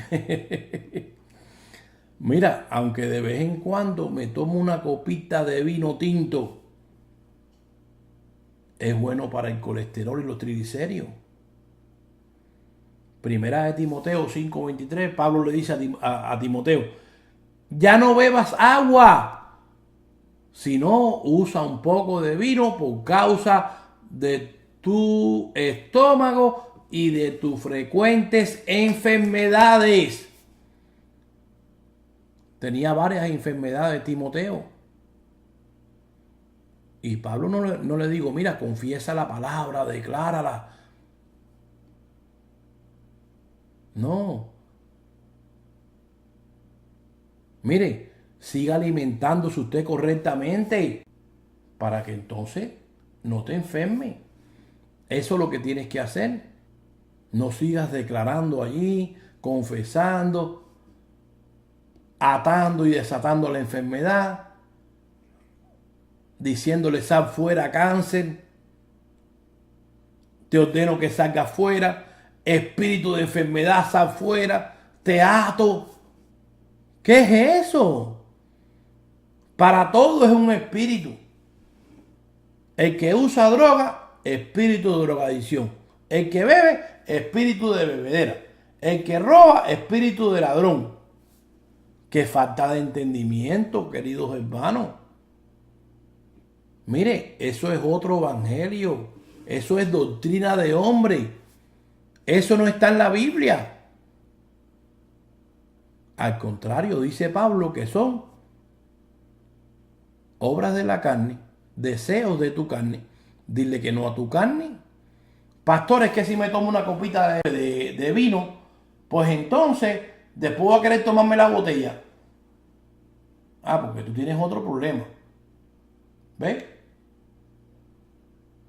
mira, aunque de vez en cuando me tomo una copita de vino tinto, es bueno para el colesterol y los triglicéridos. Primera de Timoteo 5:23, Pablo le dice a Timoteo, ya no bebas agua, sino usa un poco de vino por causa de tu estómago y de tus frecuentes enfermedades. Tenía varias enfermedades Timoteo. Y Pablo no le digo, mira, confiesa la palabra, declárala. No. Mire, siga alimentándose usted correctamente para que entonces no te enferme. Eso es lo que tienes que hacer. No sigas declarando allí, confesando, atando y desatando la enfermedad, diciéndole sal fuera cáncer, te ordeno que salga fuera, espíritu de enfermedad sal fuera, te ato. ¿Qué es eso? Para todo es un espíritu. El que usa droga, espíritu de drogadicción. El que bebe, espíritu de bebedera. El que roba, espíritu de ladrón. Qué falta de entendimiento, queridos hermanos. Mire, eso es otro evangelio. Eso es doctrina de hombre. Eso no está en la Biblia. Al contrario, dice Pablo que son obras de la carne, deseos de tu carne. Dile que no a tu carne. Pastor, es que si me tomo una copita de vino, pues entonces después voy a querer tomarme la botella. Ah, porque tú tienes otro problema. ¿Ves?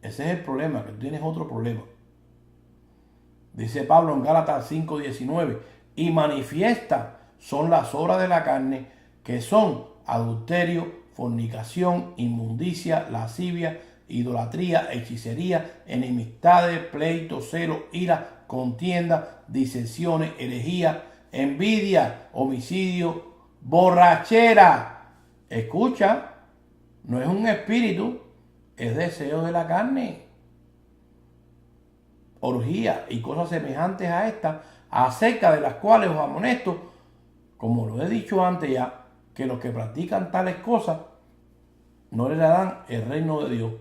Ese es el problema, que tú tienes otro problema. Dice Pablo en Gálatas 5:19, y manifiesta son las obras de la carne, que son adulterio, fornicación, inmundicia, lascivia, idolatría, hechicería, enemistades, pleitos, celos, ira, contienda, disensiones, herejía, envidia, homicidio, borrachera. Escucha, no es un espíritu, es deseo de la carne. Orgía y cosas semejantes a estas, acerca de las cuales os amonesto, como lo he dicho antes ya, que los que practican tales cosas no heredarán el reino de Dios.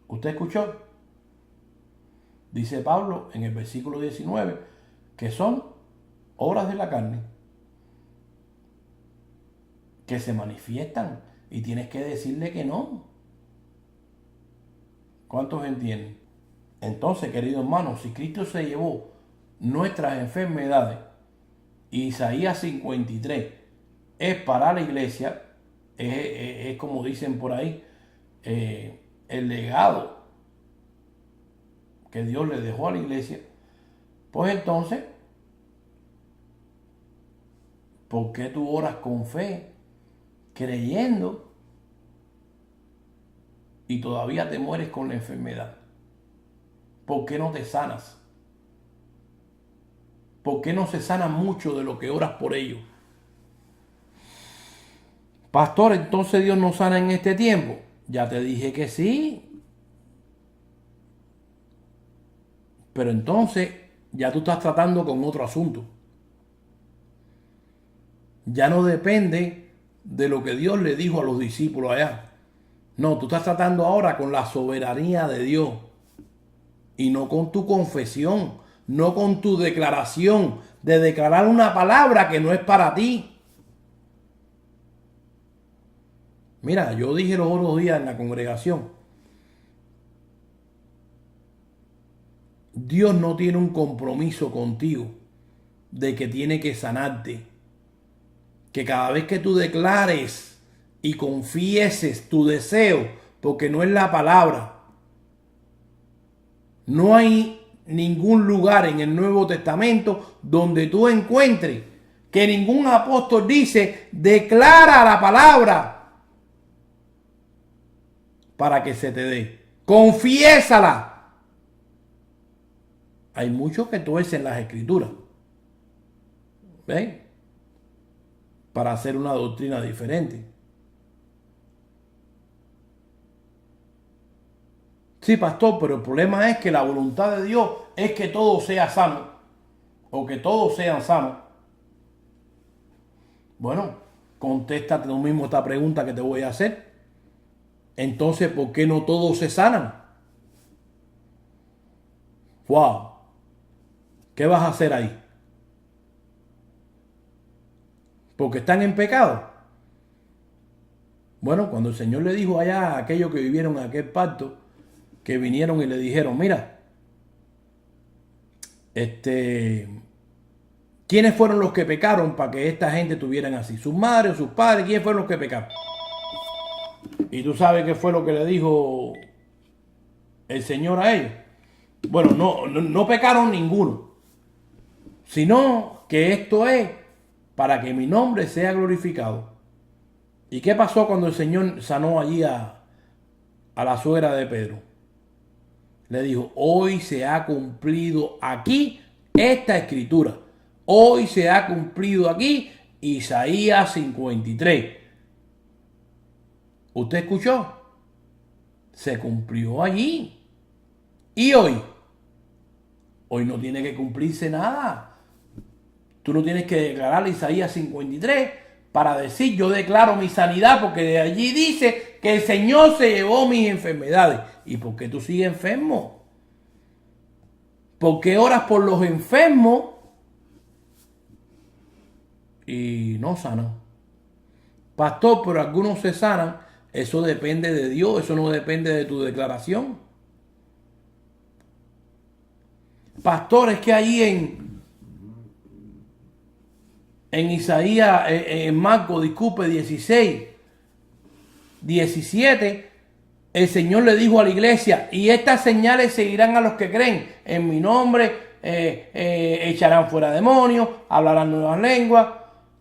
¿Usted escuchó? Dice Pablo en el versículo 19 que son obras de la carne que se manifiestan y tienes que decirle que no. ¿Cuántos entienden? Entonces, queridos hermanos, si Cristo se llevó nuestras enfermedades, Isaías 53 es para la iglesia, es como dicen por ahí, el legado que Dios le dejó a la iglesia, pues entonces, ¿por qué tú oras con fe, creyendo, y todavía te mueres con la enfermedad? ¿Por qué no te sanas? ¿Por qué no se sana mucho de lo que oras por ellos? Pastor, entonces Dios no sana en este tiempo. Ya te dije que sí. Pero entonces ya tú estás tratando con otro asunto. Ya no depende de lo que Dios le dijo a los discípulos allá. No, tú estás tratando ahora con la soberanía de Dios. Y no con tu confesión, no con tu declaración de declarar una palabra que no es para ti. Mira, yo dije los otros días en la congregación, Dios no tiene un compromiso contigo de que tiene que sanarte. Que cada vez que tú declares y confieses tu deseo, porque no es la palabra, no hay ningún lugar en el Nuevo Testamento donde tú encuentres que ningún apóstol dice, declara la palabra para que se te dé. Confiésala. Hay muchos que tuercen las escrituras. ¿Ven? Para hacer una doctrina diferente. Sí, pastor, pero el problema es que la voluntad de Dios es que todo sea sano. O que todos sean sanos. Bueno, contéstate tú mismo esta pregunta que te voy a hacer. Entonces, ¿por qué no todos se sanan? Wow. ¿Qué vas a hacer ahí? Porque están en pecado. Bueno, cuando el Señor le dijo allá a aquellos que vivieron en aquel pacto, que vinieron y le dijeron, mira, ¿quiénes fueron los que pecaron para que esta gente tuvieran así? ¿Sus madres o sus padres? ¿Quiénes fueron los que pecaron? Y tú sabes qué fue lo que le dijo el Señor a ellos. Bueno, no pecaron ninguno, sino que esto es para que mi nombre sea glorificado. ¿Y qué pasó cuando el Señor sanó allí a la suegra de Pedro? Le dijo, hoy se ha cumplido aquí esta escritura. Hoy se ha cumplido aquí Isaías 53. ¿Usted escuchó? Se cumplió allí. Y hoy no tiene que cumplirse nada. Tú no tienes que declarar Isaías 53 para decir yo declaro mi sanidad, porque de allí dice que el Señor se llevó mis enfermedades. ¿Y por qué tú sigues enfermo? ¿Por qué oras por los enfermos y no sanan? Pastor, pero algunos se sanan. Eso depende de Dios, eso no depende de tu declaración. Pastor, es que ahí en Isaías, en Marcos, disculpe, 16, 17, el Señor le dijo a la iglesia, y estas señales seguirán a los que creen. En mi nombre echarán fuera demonios, hablarán nuevas lenguas,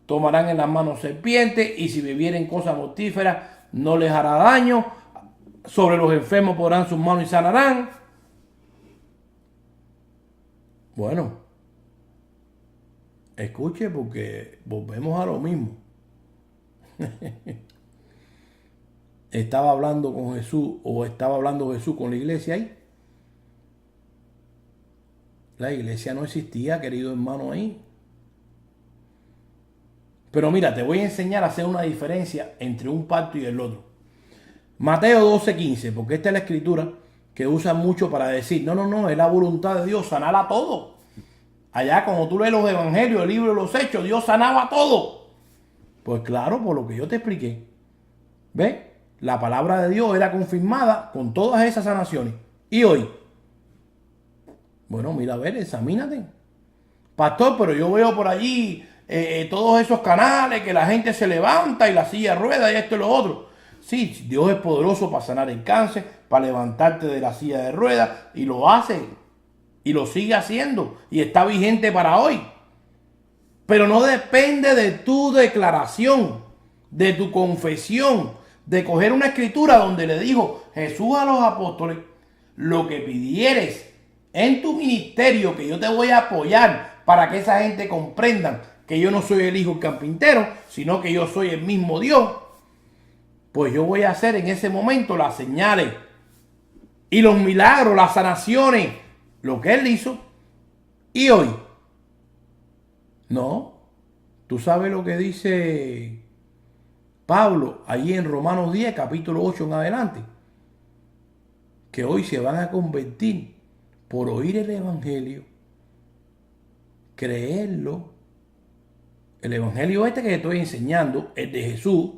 tomarán en las manos serpientes, y si bebieren cosas mortíferas no les hará daño. Sobre los enfermos pondrán sus manos y sanarán. Bueno, escuche, porque volvemos a lo mismo. ¿Estaba hablando con Jesús o estaba hablando Jesús con la iglesia ahí? La iglesia no existía, querido hermano, ahí. Pero mira, te voy a enseñar a hacer una diferencia entre un pacto y el otro. Mateo 12:15, porque esta es la escritura que usan mucho para decir, no, es la voluntad de Dios sanar a todo. Allá cuando tú lees los evangelios, el libro de los hechos, Dios sanaba a todo. Pues claro, por lo que yo te expliqué. ¿Ves? La palabra de Dios era confirmada con todas esas sanaciones. ¿Y hoy? Bueno, mira, a ver, examínate. Pastor, pero yo veo por allí todos esos canales que la gente se levanta y la silla de ruedas y esto y lo otro. Sí, Dios es poderoso para sanar el cáncer, para levantarte de la silla de ruedas, y lo hace. Y lo sigue haciendo. Y está vigente para hoy. Pero no depende de tu declaración, de tu confesión, de coger una escritura donde le dijo Jesús a los apóstoles, lo que pidieres en tu ministerio, que yo te voy a apoyar para que esa gente comprendan que yo no soy el hijo carpintero, sino que yo soy el mismo Dios. Pues yo voy a hacer en ese momento las señales y los milagros, las sanaciones, lo que él hizo. Y hoy, no. Tú sabes lo que dice Pablo allí en Romanos 10, capítulo 8 en adelante. Que hoy se van a convertir por oír el evangelio, creerlo. El evangelio este que te estoy enseñando, el de Jesús,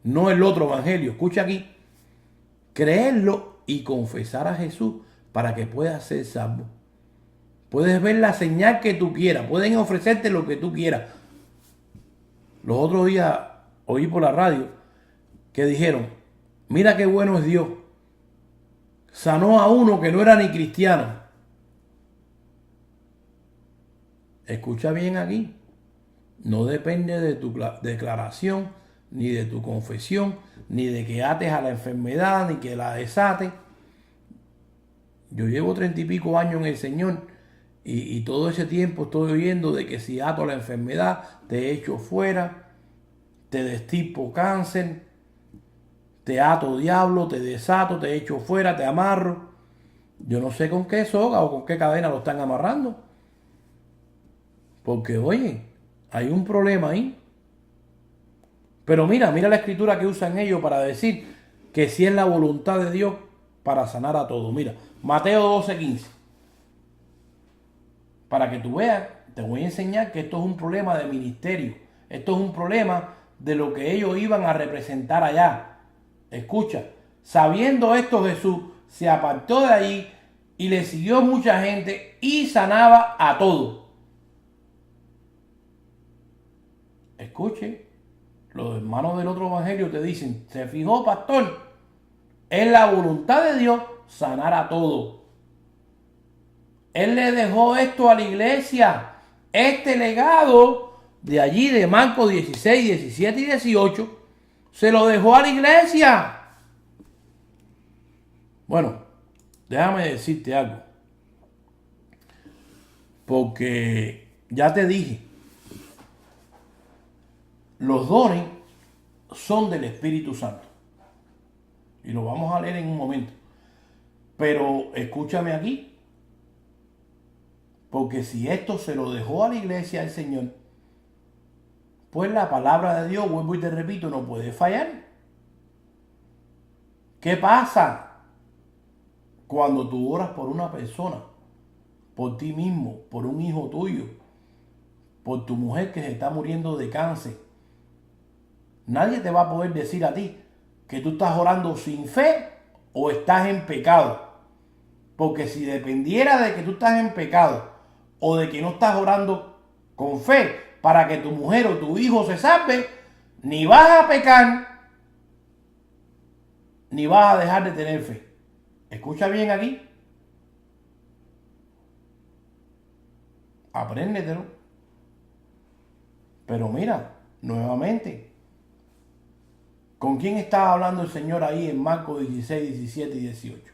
no el otro evangelio. Escucha aquí. Creerlo y confesar a Jesús para que puedas ser salvo. Puedes ver la señal que tú quieras. Pueden ofrecerte lo que tú quieras. Los otros días oí por la radio que dijeron, mira qué bueno es Dios. Sanó a uno que no era ni cristiano. Escucha bien aquí. No depende de tu declaración, ni de tu confesión, ni de que ates a la enfermedad, ni que la desates. Yo llevo 30 y pico años en el Señor y todo ese tiempo estoy oyendo de que si ato a la enfermedad, te echo fuera, te destipo cáncer, te ato diablo, te desato, te echo fuera, te amarro. Yo no sé con qué soga o con qué cadena lo están amarrando. Porque, oye, hay un problema ahí. Pero mira la escritura que usan ellos para decir que si es la voluntad de Dios para sanar a todos. Mira, Mateo 12:15. Para que tú veas, te voy a enseñar que esto es un problema de ministerio. Esto es un problema de lo que ellos iban a representar allá. Escucha, sabiendo esto Jesús se apartó de allí y le siguió mucha gente y sanaba a todos. Escuche, los hermanos del otro evangelio te dicen, se fijó, pastor, es la voluntad de Dios sanar a todos. Él le dejó esto a la iglesia, este legado de allí de Marcos 16, 17 y 18, se lo dejó a la iglesia. Bueno, déjame decirte algo, porque ya te dije, los dones son del Espíritu Santo. Y lo vamos a leer en un momento. Pero escúchame aquí. Porque si esto se lo dejó a la iglesia el Señor, pues la palabra de Dios, vuelvo y te repito, no puede fallar. ¿Qué pasa cuando tú oras por una persona, por ti mismo, por un hijo tuyo, por tu mujer que se está muriendo de cáncer? Nadie te va a poder decir a ti que tú estás orando sin fe o estás en pecado. Porque si dependiera de que tú estás en pecado o de que no estás orando con fe para que tu mujer o tu hijo se salve, ni vas a pecar, ni vas a dejar de tener fe. Escucha bien aquí. Apréndetelo. Pero mira, nuevamente, ¿con quién estaba hablando el Señor ahí en Marcos 16, 17 y 18?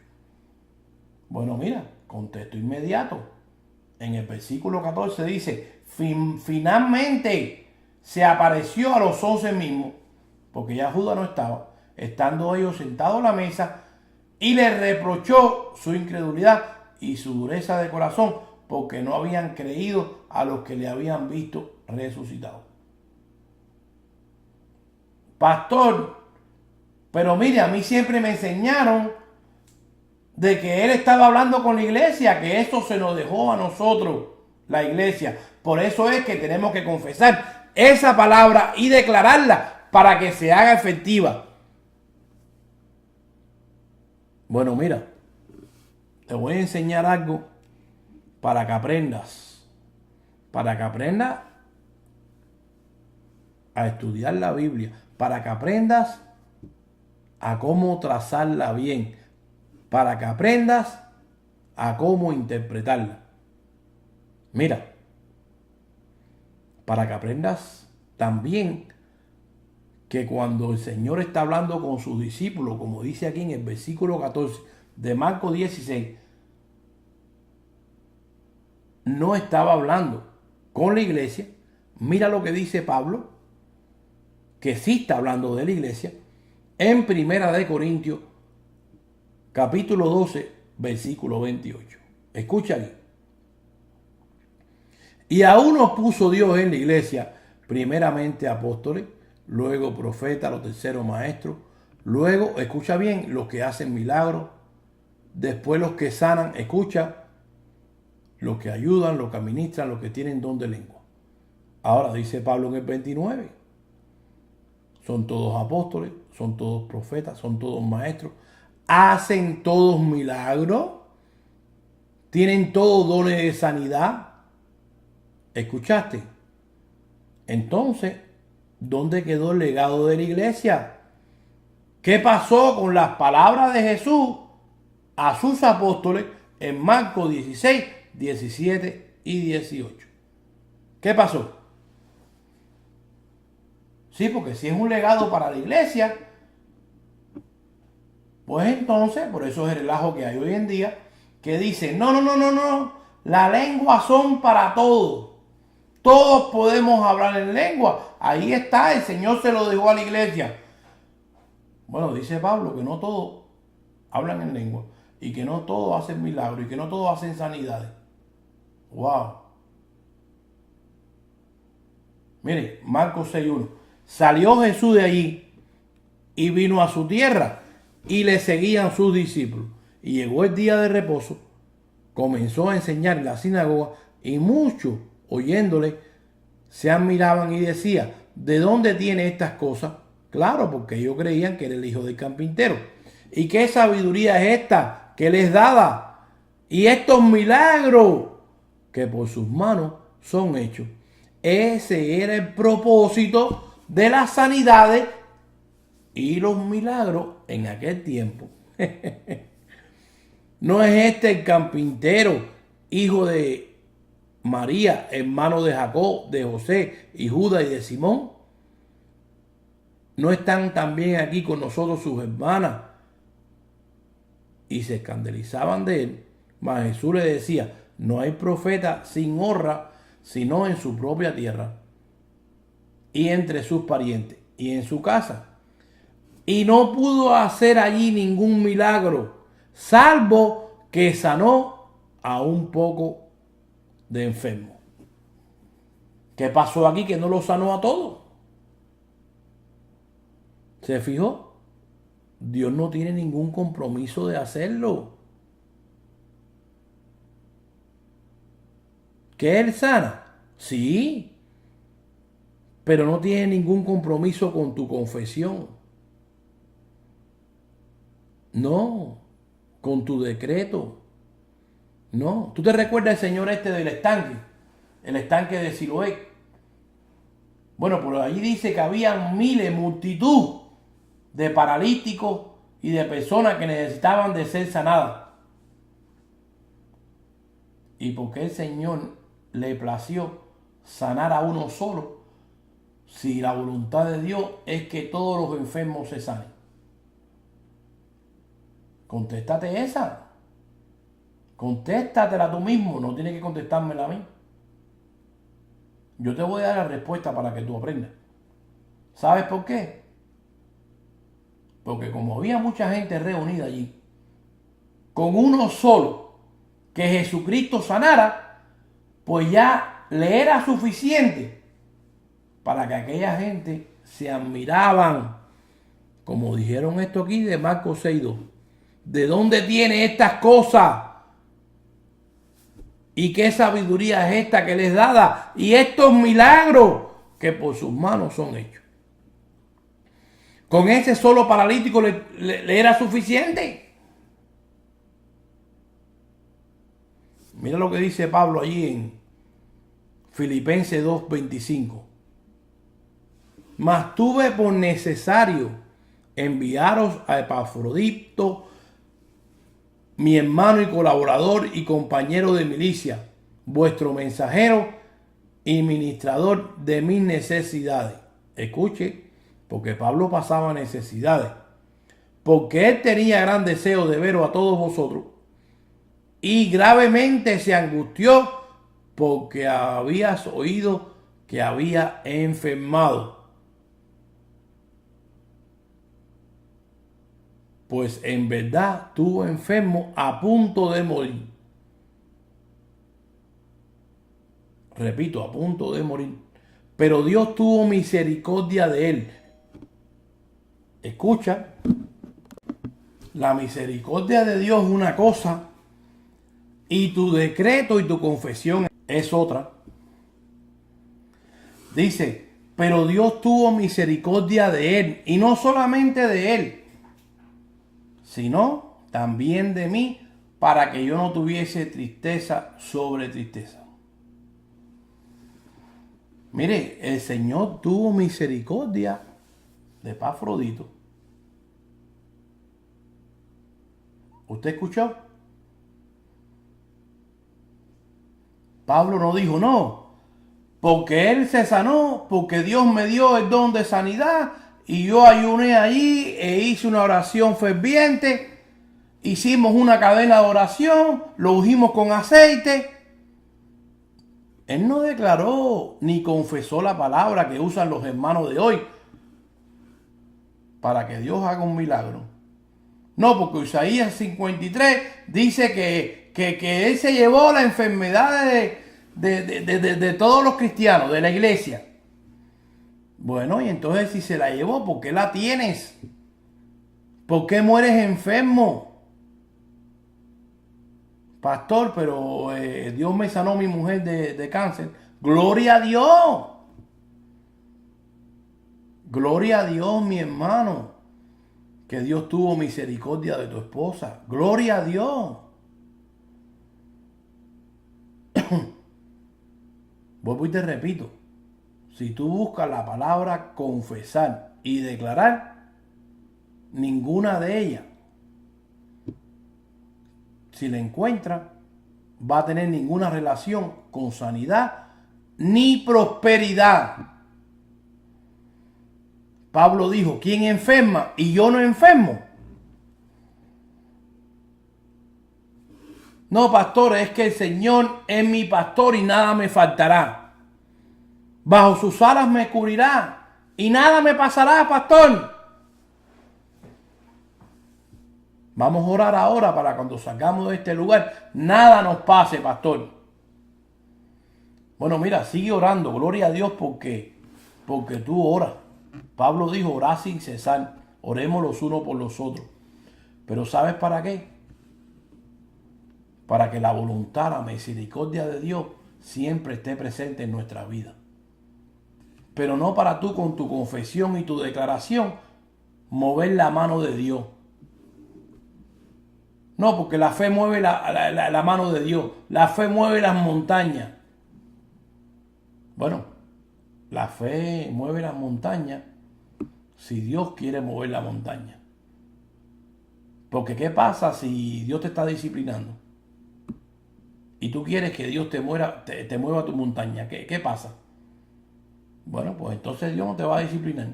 Bueno, mira, contexto inmediato. En el versículo 14 dice, finalmente se apareció a los 11 mismos, porque ya Judas no estaba, estando ellos sentados a la mesa, y les reprochó su incredulidad y su dureza de corazón, porque no habían creído a los que le habían visto resucitado. Pastor, pero mire, a mí siempre me enseñaron de que él estaba hablando con la iglesia, que eso se nos dejó a nosotros, la iglesia. Por eso es que tenemos que confesar esa palabra y declararla para que se haga efectiva. Bueno, mira, te voy a enseñar algo para que aprendas. Para que aprendas a estudiar la Biblia. Para que aprendas a cómo trazarla bien. Para que aprendas a cómo interpretarla. Mira, para que aprendas también que cuando el Señor está hablando con sus discípulos, como dice aquí en el versículo 14 de Marcos 16, no estaba hablando con la iglesia. Mira lo que dice Pablo, que sí está hablando de la iglesia, en Primera de Corintios, capítulo 12, versículo 28. Escucha aquí. Y a unos puso Dios en la iglesia, primeramente apóstoles, luego profetas, los terceros maestros, luego, escucha bien, los que hacen milagros, después los que sanan, escucha, los que ayudan, los que administran, los que tienen don de lengua. Ahora dice Pablo en el 29, son todos apóstoles, son todos profetas, son todos maestros, hacen todos milagros, tienen todos dones de sanidad. ¿Escuchaste? Entonces, ¿dónde quedó el legado de la iglesia? ¿Qué pasó con las palabras de Jesús a sus apóstoles en Marcos 16, 17 y 18? ¿Qué pasó? Sí, porque si es un legado para la iglesia, pues entonces, por eso es el relajo que hay hoy en día, que dice, no, la lengua son para todos. Todos podemos hablar en lengua. Ahí está, el Señor se lo dejó a la iglesia. Bueno, dice Pablo que no todos hablan en lengua y que no todos hacen milagros y que no todos hacen sanidades. Wow. Mire, Marcos 6:1. Salió Jesús de allí y vino a su tierra y le seguían sus discípulos. Y llegó el día de reposo, comenzó a enseñar en la sinagoga y muchos oyéndole se admiraban y decían, ¿de dónde tiene estas cosas? Claro, porque ellos creían que era el hijo del carpintero. ¿Y qué sabiduría es esta que les daba? Y estos milagros que por sus manos son hechos. Ese era el propósito de las sanidades y los milagros en aquel tiempo. ¿No es este el carpintero, hijo de María, hermano de Jacob, de José y Judas y de Simón? ¿No están también aquí con nosotros sus hermanas? Y se escandalizaban de él. Mas Jesús le decía, no hay profeta sin honra, sino en su propia tierra, y entre sus parientes, y en su casa. Y no pudo hacer allí ningún milagro, salvo que sanó a un poco de enfermos. ¿Qué pasó aquí que no lo sanó a todos? ¿Se fijó? Dios no tiene ningún compromiso de hacerlo. ¿Que Él sana? Sí, pero no tiene ningún compromiso con tu confesión. No, con tu decreto. No. ¿Tú te recuerdas el señor este del estanque? El estanque de Siloé. Bueno, por ahí dice que había miles, multitud de paralíticos y de personas que necesitaban de ser sanadas. Y porque el Señor le plació sanar a uno solo, si la voluntad de Dios es que todos los enfermos se sanen. Contéstate esa. Contéstatela tú mismo, no tienes que contestármela a mí. Yo te voy a dar la respuesta para que tú aprendas. ¿Sabes por qué? Porque como había mucha gente reunida allí, con uno solo, que Jesucristo sanara, pues ya le era suficiente para que aquella gente se admiraban, como dijeron esto aquí de Marcos 6:2. ¿De dónde tiene estas cosas? ¿Y qué sabiduría es esta que les dada? Y estos milagros que por sus manos son hechos. Con ese solo paralítico le era suficiente. Mira lo que dice Pablo allí en Filipenses 2:25. Mas tuve por necesario enviaros a Epafrodito, mi hermano y colaborador y compañero de milicia, vuestro mensajero y ministrador de mis necesidades. Escuche, porque Pablo pasaba necesidades, porque él tenía gran deseo de veros a todos vosotros, y gravemente se angustió porque habías oído que había enfermado. Pues en verdad estuvo enfermo a punto de morir. Repito, a punto de morir. Pero Dios tuvo misericordia de él. Escucha, la misericordia de Dios es una cosa y tu decreto y tu confesión es otra. Dice, pero Dios tuvo misericordia de él, y no solamente de él, sino también de mí, para que yo no tuviese tristeza sobre tristeza. Mire, el Señor tuvo misericordia de Epafrodito. ¿Usted escuchó? Pablo no dijo no, porque él se sanó, porque Dios me dio el don de sanidad y yo ayuné allí e hice una oración ferviente, hicimos una cadena de oración, lo ungimos con aceite. Él no declaró ni confesó la palabra que usan los hermanos de hoy para que Dios haga un milagro. No, porque Isaías 53 dice que Él se llevó la enfermedad de todos los cristianos, de la iglesia. Bueno, y entonces si se la llevó, ¿por qué la tienes? ¿Por qué mueres enfermo? Pastor, pero Dios me sanó mi mujer de cáncer. ¡Gloria a Dios! Gloria a Dios, mi hermano, que Dios tuvo misericordia de tu esposa. Gloria a Dios. Vuelvo y te repito, si tú buscas la palabra confesar y declarar, ninguna de ellas, si la encuentras, va a tener ninguna relación con sanidad ni prosperidad. Pablo dijo, ¿quién enferma y yo no enfermo? No, pastor, es que el Señor es mi pastor y nada me faltará. Bajo sus alas me cubrirá y nada me pasará, pastor. Vamos a orar ahora para cuando salgamos de este lugar, nada nos pase, pastor. Bueno, mira, sigue orando, gloria a Dios porque tú oras. Pablo dijo, orad sin cesar, oremos los unos por los otros. Pero ¿sabes para qué? Para que la voluntad, la misericordia de Dios siempre esté presente en nuestra vida. Pero no para tú con tu confesión y tu declaración mover la mano de Dios. No, porque la fe mueve la mano de Dios. La fe mueve las montañas. Bueno, la fe mueve las montañas si Dios quiere mover la montaña. Porque ¿qué pasa si Dios te está disciplinando? Y tú quieres que Dios te mueva tu montaña. ¿Qué pasa? Bueno, pues entonces Dios no te va a disciplinar.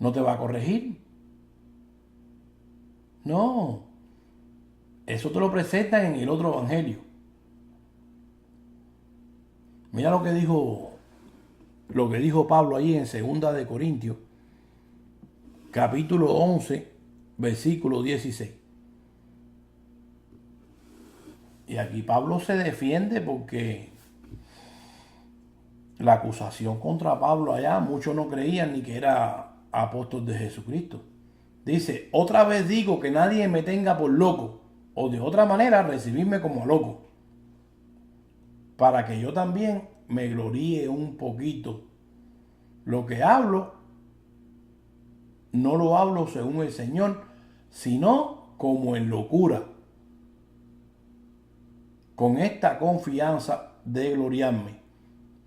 No te va a corregir. No. Eso te lo presentan en el otro evangelio. Mira lo que dijo Pablo ahí en 2 de Corintios, capítulo 11, versículo 16. Y aquí Pablo se defiende porque la acusación contra Pablo allá, muchos no creían ni que era apóstol de Jesucristo. Dice, otra vez digo que nadie me tenga por loco, o de otra manera recibirme como loco, para que yo también me gloríe un poquito. Lo que hablo, no lo hablo según el Señor, sino como en locura, con esta confianza de gloriarme,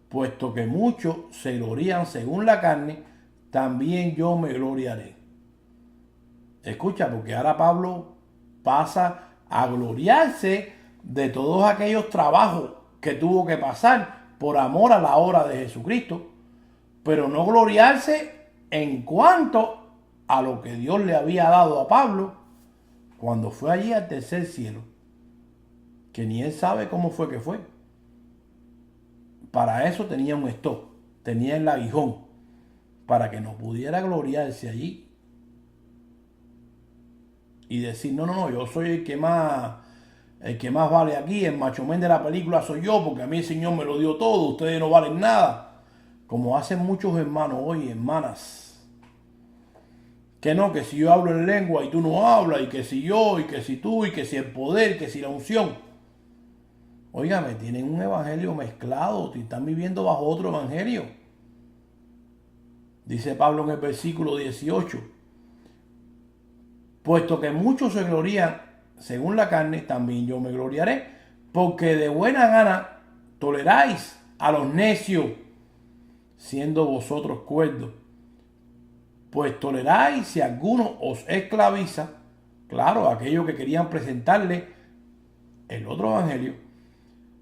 puesto que muchos se glorían según la carne, también yo me gloriaré. Escucha, porque ahora Pablo pasa a gloriarse de todos aquellos trabajos que tuvo que pasar por amor a la obra de Jesucristo, pero no gloriarse en cuanto a lo que Dios le había dado a Pablo cuando fue allí al tercer cielo, que ni él sabe cómo fue que fue. Para eso tenía un stop, tenía el aguijón, para que no pudiera gloriarse allí y decir, no, yo soy el que más vale aquí, el macho men de la película soy yo, porque a mí el Señor me lo dio todo, ustedes no valen nada. Como hacen muchos hermanos hoy, hermanas. Que no, que si yo hablo en lengua y tú no hablas, y que si yo, y que si tú, y que si el poder, que si la unción. Óigame, tienen un evangelio mezclado, y están viviendo bajo otro evangelio. Dice Pablo en el versículo 18, puesto que muchos se glorían según la carne, también yo me gloriaré, porque de buena gana toleráis a los necios, siendo vosotros cuerdos. Pues toleráis si alguno os esclaviza, claro, aquellos que querían presentarle el otro evangelio,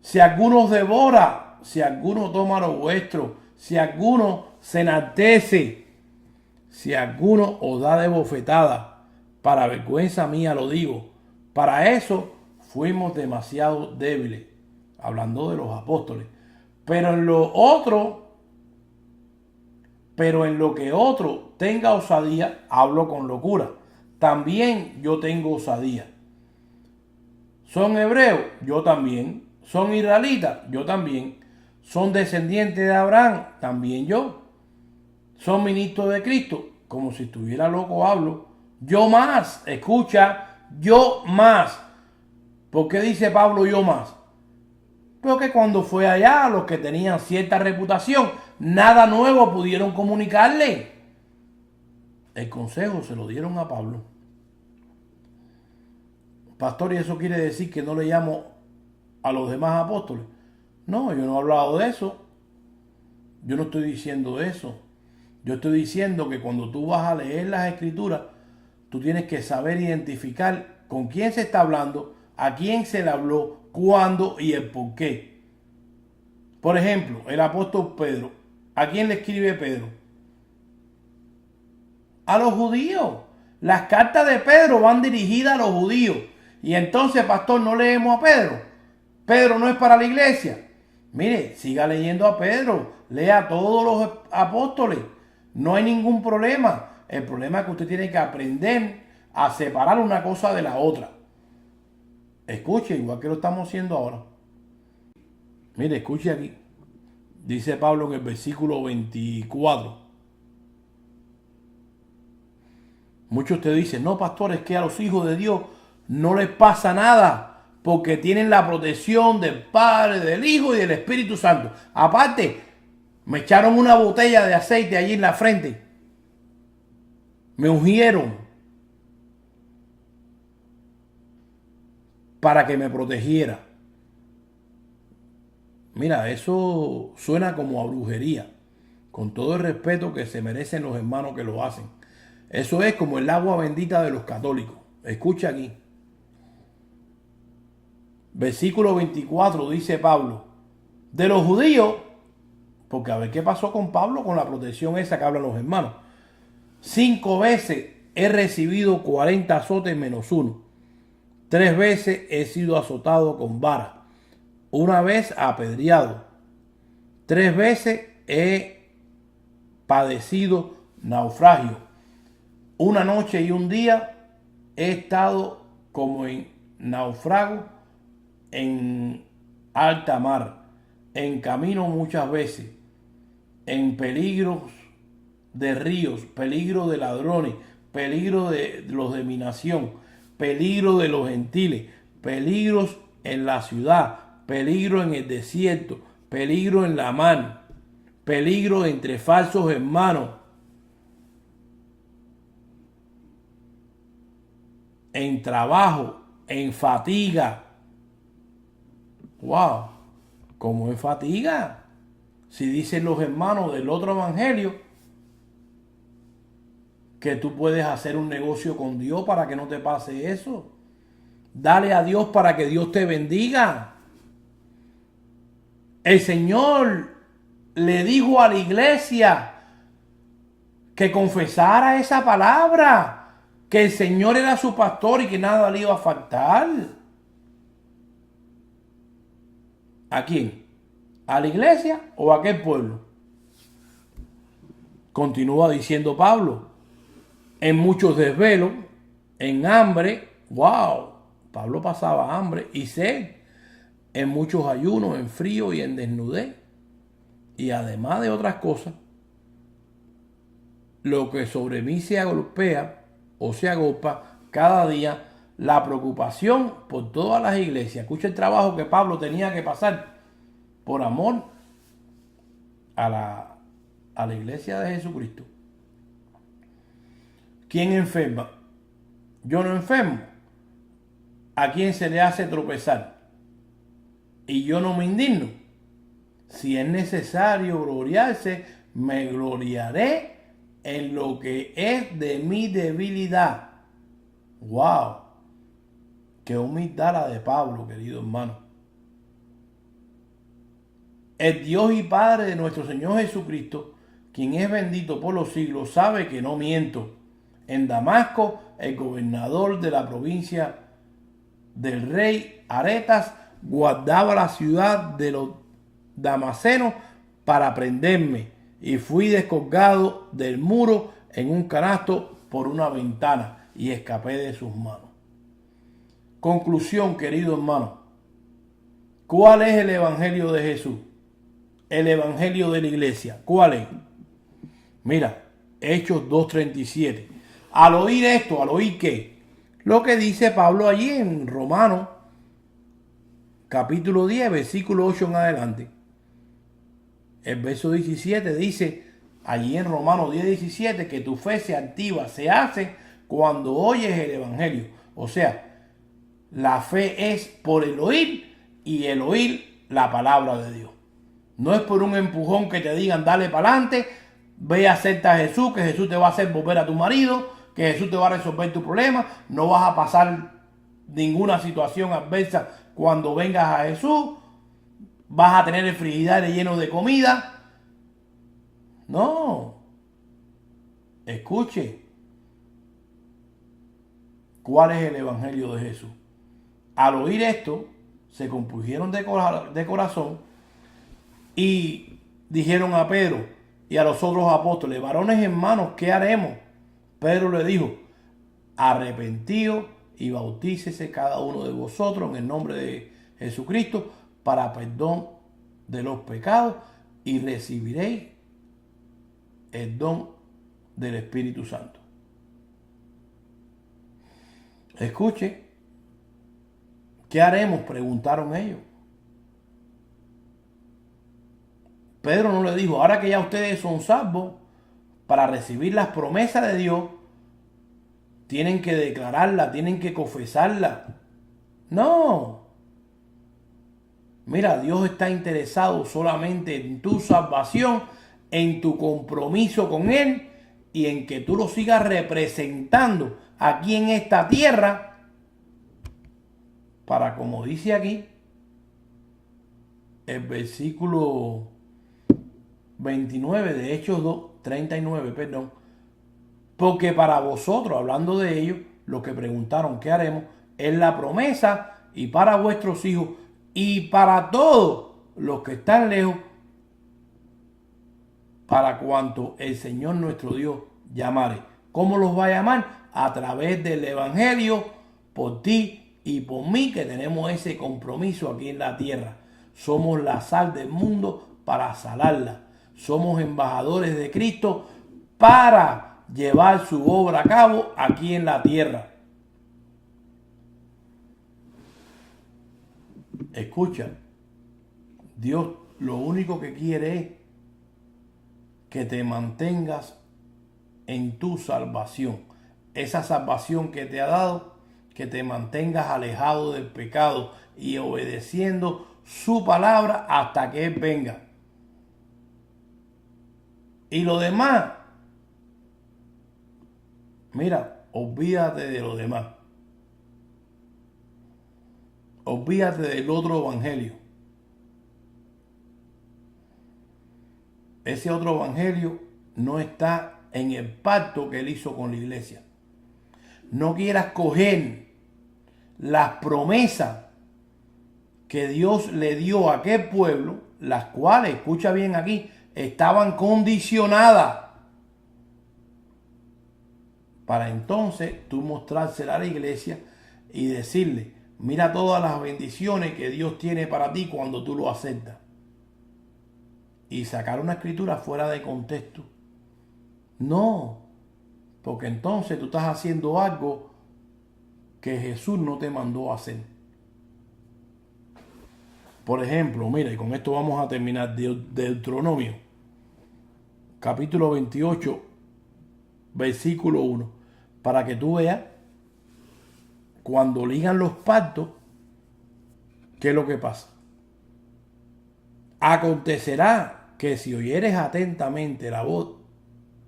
si alguno os devora, si alguno toma lo vuestro, si alguno se enaltece, si alguno os da de bofetada, para vergüenza mía lo digo. Para eso fuimos demasiado débiles, hablando de los apóstoles. Pero en lo que otro tenga osadía, hablo con locura. También yo tengo osadía. ¿Son hebreos? Yo también. ¿Son israelitas? Yo también. ¿Son descendientes de Abraham? También yo. ¿Son ministros de Cristo? Como si estuviera loco hablo. Yo más. Escucha, yo más. ¿Por qué dice Pablo yo más? Porque cuando fue allá, los que tenían cierta reputación, nada nuevo pudieron comunicarle. El consejo se lo dieron a Pablo. Pastor, ¿y eso quiere decir que no le llamo a los demás apóstoles? No, yo no he hablado de eso. Yo no estoy diciendo eso. Yo estoy diciendo que cuando tú vas a leer las escrituras, tú tienes que saber identificar con quién se está hablando, a quién se le habló, cuándo y el por qué. Por ejemplo, el apóstol Pedro. ¿A quién le escribe Pedro? A los judíos. Las cartas de Pedro van dirigidas a los judíos. Y entonces, pastor, no leemos a Pedro. Pedro no es para la iglesia. Mire, siga leyendo a Pedro. Lea a todos los apóstoles. No hay ningún problema. El problema es que usted tiene que aprender a separar una cosa de la otra. Escuche, igual que lo estamos haciendo ahora. Mire, escuche aquí. Dice Pablo en el versículo 24. Muchos te dicen, no, pastor, es que a los hijos de Dios no les pasa nada porque tienen la protección del Padre, del Hijo y del Espíritu Santo. Aparte, me echaron una botella de aceite allí en la frente. Me ungieron para que me protegiera. Mira, eso suena como a brujería, con todo el respeto que se merecen los hermanos que lo hacen. Eso es como el agua bendita de los católicos. Escucha aquí. Versículo 24 dice Pablo, de los judíos, porque a ver qué pasó con Pablo con la protección esa que hablan los hermanos. 5 veces he recibido 40 azotes menos uno. 3 veces he sido azotado con vara. 1 vez apedreado. 3 veces he padecido naufragio. 1 noche y 1 día he estado como en náufrago en alta mar, en camino muchas veces, en peligros de ríos, peligro de ladrones, peligro de los de mi nación, peligro de los gentiles, peligros en la ciudad, peligro en el desierto, peligro en la mar, peligro entre falsos hermanos, en trabajo, en fatiga. Wow, ¿cómo en fatiga? Si dicen los hermanos del otro evangelio que tú puedes hacer un negocio con Dios para que no te pase eso. Dale a Dios para que Dios te bendiga. El Señor le dijo a la iglesia que confesara esa palabra, que el Señor era su pastor y que nada le iba a faltar. ¿A quién? ¿A la iglesia o a aquel pueblo? Continúa diciendo Pablo, en muchos desvelos, en hambre, wow, Pablo pasaba hambre y sed, en muchos ayunos, en frío y en desnudez. Y además de otras cosas, lo que sobre mí se agolpea o se agolpa cada día, la preocupación por todas las iglesias. Escucha el trabajo que Pablo tenía que pasar por amor a la iglesia de Jesucristo. ¿Quién enferma? Yo no enfermo. ¿A quién se le hace tropezar? Y yo no me indigno. Si es necesario gloriarse, me gloriaré en lo que es de mi debilidad. ¡Wow! Qué humildad la de Pablo, querido hermano. El Dios y Padre de nuestro Señor Jesucristo, quien es bendito por los siglos, sabe que no miento. En Damasco, el gobernador de la provincia del rey Aretas guardaba la ciudad de los damasenos para prenderme, y fui descolgado del muro en un canasto por una ventana y escapé de sus manos. Conclusión, querido hermano. ¿Cuál es el evangelio de Jesús? El evangelio de la iglesia. ¿Cuál es? Mira, Hechos 2:37. Al oír esto, ¿al oír qué? Lo que dice Pablo allí en Romanos, capítulo 10, versículo 8 en adelante. El verso 17 dice, allí en Romanos 10:17, que tu fe se activa, se hace cuando oyes el Evangelio. O sea, la fe es por el oír y el oír la palabra de Dios. No es por un empujón que te digan dale para adelante, ve y acepta a Jesús, que Jesús te va a hacer volver a tu marido, que Jesús te va a resolver tu problema, no vas a pasar ninguna situación adversa cuando vengas a Jesús, vas a tener el frigidaire lleno de comida. No, escuche, ¿cuál es el Evangelio de Jesús? Al oír esto, se compusieron de corazón y dijeron a Pedro y a los otros apóstoles, varones hermanos, ¿qué haremos? Pedro le dijo, arrepentíos y bautícese cada uno de vosotros en el nombre de Jesucristo para perdón de los pecados y recibiréis el don del Espíritu Santo. Escuche, ¿qué haremos? Preguntaron ellos. Pedro no le dijo, ahora que ya ustedes son salvos, para recibir las promesas de Dios, tienen que declararla, tienen que confesarla. No. Mira, Dios está interesado solamente en tu salvación, en tu compromiso con Él y en que tú lo sigas representando aquí en esta tierra para, como dice aquí, el versículo 29 de Hechos 39, perdón, porque para vosotros, hablando de ellos, los que preguntaron qué haremos, es la promesa y para vuestros hijos y para todos los que están lejos, para cuanto el Señor nuestro Dios llamare. ¿Cómo los va a llamar? A través del Evangelio, por ti y por mí, que tenemos ese compromiso aquí en la tierra. Somos la sal del mundo para salarla. Somos embajadores de Cristo para llevar su obra a cabo aquí en la tierra. Escucha, Dios lo único que quiere es que te mantengas en tu salvación. Esa salvación que te ha dado, que te mantengas alejado del pecado y obedeciendo su palabra hasta que Él venga. Y lo demás, mira, olvídate de lo demás. Olvídate del otro evangelio. Ese otro evangelio no está en el pacto que Él hizo con la iglesia. No quieras coger las promesas que Dios le dio a aquel pueblo, las cuales, escucha bien aquí, estaban condicionadas para entonces tú mostrársela a la iglesia y decirle, mira todas las bendiciones que Dios tiene para ti cuando tú lo aceptas. Y sacar una escritura fuera de contexto. No, porque entonces tú estás haciendo algo que Jesús no te mandó a hacer. Por ejemplo, mira, y con esto vamos a terminar, Deuteronomio, capítulo 28, versículo 1, para que tú veas, cuando ligan los pactos, ¿qué es lo que pasa? Acontecerá que si oyeres atentamente la voz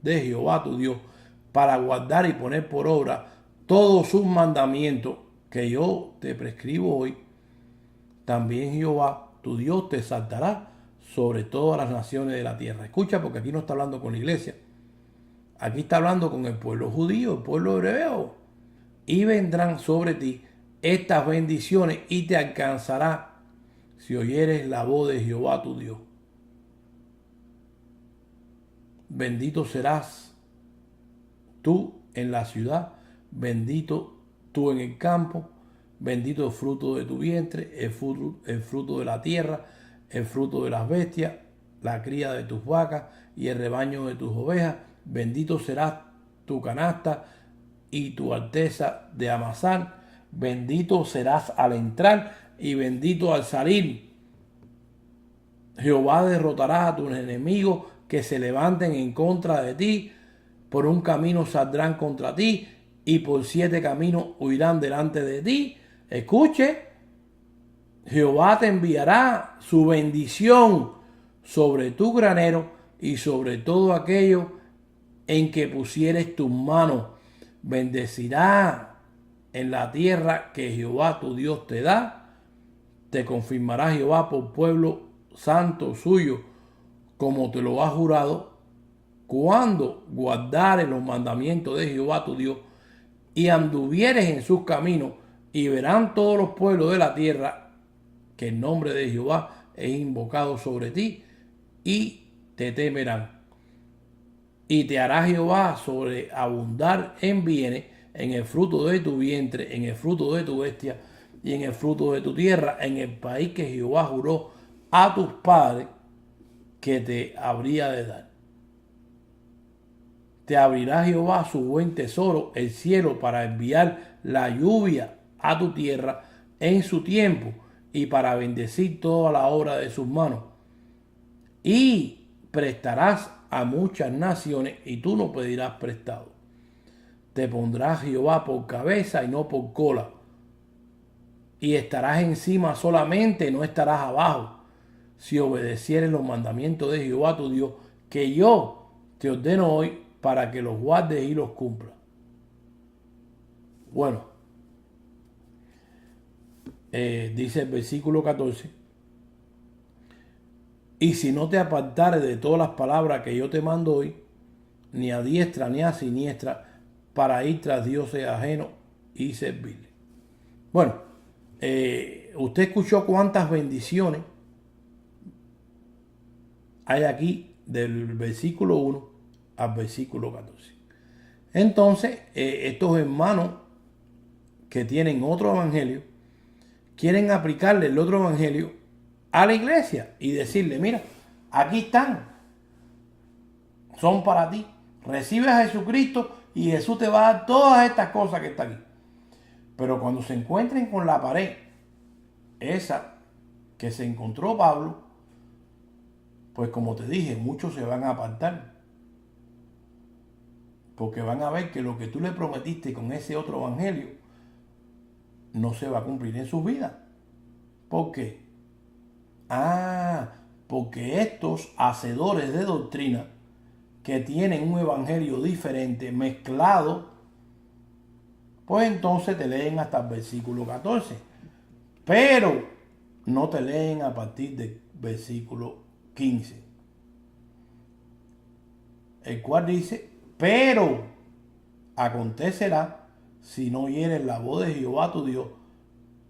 de Jehová tu Dios, para guardar y poner por obra todos sus mandamientos que yo te prescribo hoy, también Jehová tu Dios te exaltará sobre todas las naciones de la tierra. Escucha, porque aquí no está hablando con la iglesia. Aquí está hablando con el pueblo judío, el pueblo hebreo. Y vendrán sobre ti estas bendiciones y te alcanzará si oyeres la voz de Jehová tu Dios. Bendito serás tú en la ciudad, bendito tú en el campo, bendito el fruto de tu vientre, el fruto de la tierra, el fruto de las bestias, la cría de tus vacas y el rebaño de tus ovejas. Bendito será tu canasta y tu alteza de amasar. Bendito serás al entrar y bendito al salir. Jehová derrotará a tus enemigos que se levanten en contra de ti. Por un camino saldrán contra ti y por 7 caminos huirán delante de ti. Escuche, Jehová te enviará su bendición sobre tu granero y sobre todo aquello en que pusieres tus manos. Bendecirá en la tierra que Jehová tu Dios te da. Te confirmará Jehová por pueblo santo suyo, como te lo ha jurado, cuando guardares los mandamientos de Jehová tu Dios y anduvieres en sus caminos, y verán todos los pueblos de la tierra que el nombre de Jehová es invocado sobre ti, y te temerán. Y te hará Jehová sobreabundar en bienes, en el fruto de tu vientre, en el fruto de tu bestia y en el fruto de tu tierra, en el país que Jehová juró a tus padres que te habría de dar. Te abrirá Jehová su buen tesoro, el cielo, para enviar la lluvia a tu tierra en su tiempo y para bendecir toda la obra de sus manos. Y prestarás a muchas naciones y tú no pedirás prestado. Te pondrá Jehová por cabeza y no por cola. Y estarás encima solamente, no estarás abajo, si obedecieres los mandamientos de Jehová tu Dios, que yo te ordeno hoy, para que los guardes y los cumplas. Bueno, dice el versículo 14, y si no te apartares de todas las palabras que yo te mando hoy, ni a diestra ni a siniestra, para ir tras dioses ajenos y servirles. Bueno, usted escuchó cuántas bendiciones hay aquí del versículo 1 al versículo 14. Entonces, estos hermanos que tienen otro evangelio quieren aplicarle el otro evangelio a la iglesia y decirle: mira, aquí están, son para ti, recibes a Jesucristo y Jesús te va a dar todas estas cosas que están aquí. Pero cuando se encuentren con la pared esa que se encontró Pablo, pues como te dije, muchos se van a apartar, porque van a ver que lo que tú le prometiste con ese otro evangelio no se va a cumplir en sus vidas. ¿Por qué? Porque estos hacedores de doctrina que tienen un evangelio diferente, mezclado, pues entonces te leen hasta el versículo 14. Pero no te leen a partir del versículo 15. El cual dice: pero acontecerá, si no oyeres la voz de Jehová tu Dios,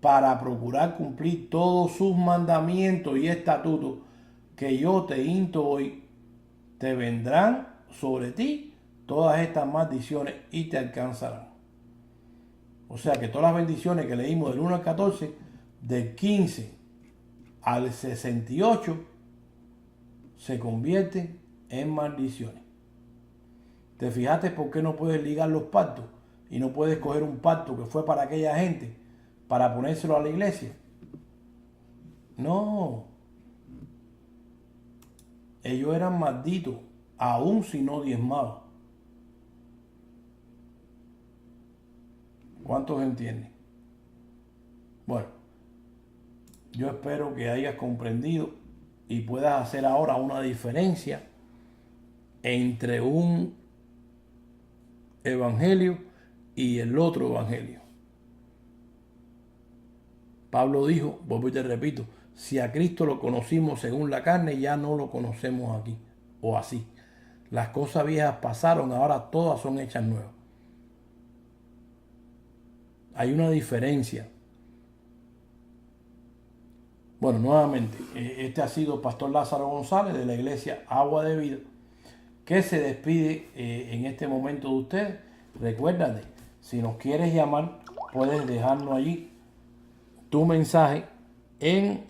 para procurar cumplir todos sus mandamientos y estatutos que yo te insto hoy, te vendrán sobre ti todas estas maldiciones y te alcanzarán. O sea que todas las bendiciones que leímos del 1 al 14, del 15 al 68, se convierten en maldiciones. ¿Te fijaste por qué no puedes ligar los pactos y no puedes coger un pacto que fue para aquella gente para ponérselo a la iglesia? No. Ellos eran malditos, aún si no diezmaban. ¿Cuántos entienden? Bueno, yo espero que hayas comprendido y puedas hacer ahora una diferencia entre un evangelio y el otro evangelio. Pablo dijo, vuelvo y te repito, si a Cristo lo conocimos según la carne, ya no lo conocemos aquí o así. Las cosas viejas pasaron, ahora todas son hechas nuevas. Hay una diferencia. Bueno, nuevamente, este ha sido Pastor Lázaro González de la iglesia Agua de Vida, que se despide en este momento de ustedes. Recuérdate, si nos quieres llamar, puedes dejarnos allí tu mensaje en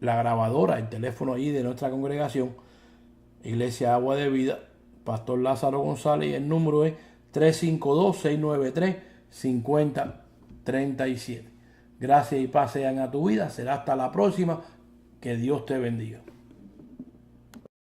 la grabadora, el teléfono allí de nuestra congregación, Iglesia Agua de Vida, Pastor Lázaro González, y el número es 352-693-5037. Gracias y paz sean a tu vida. Será hasta la próxima. Que Dios te bendiga.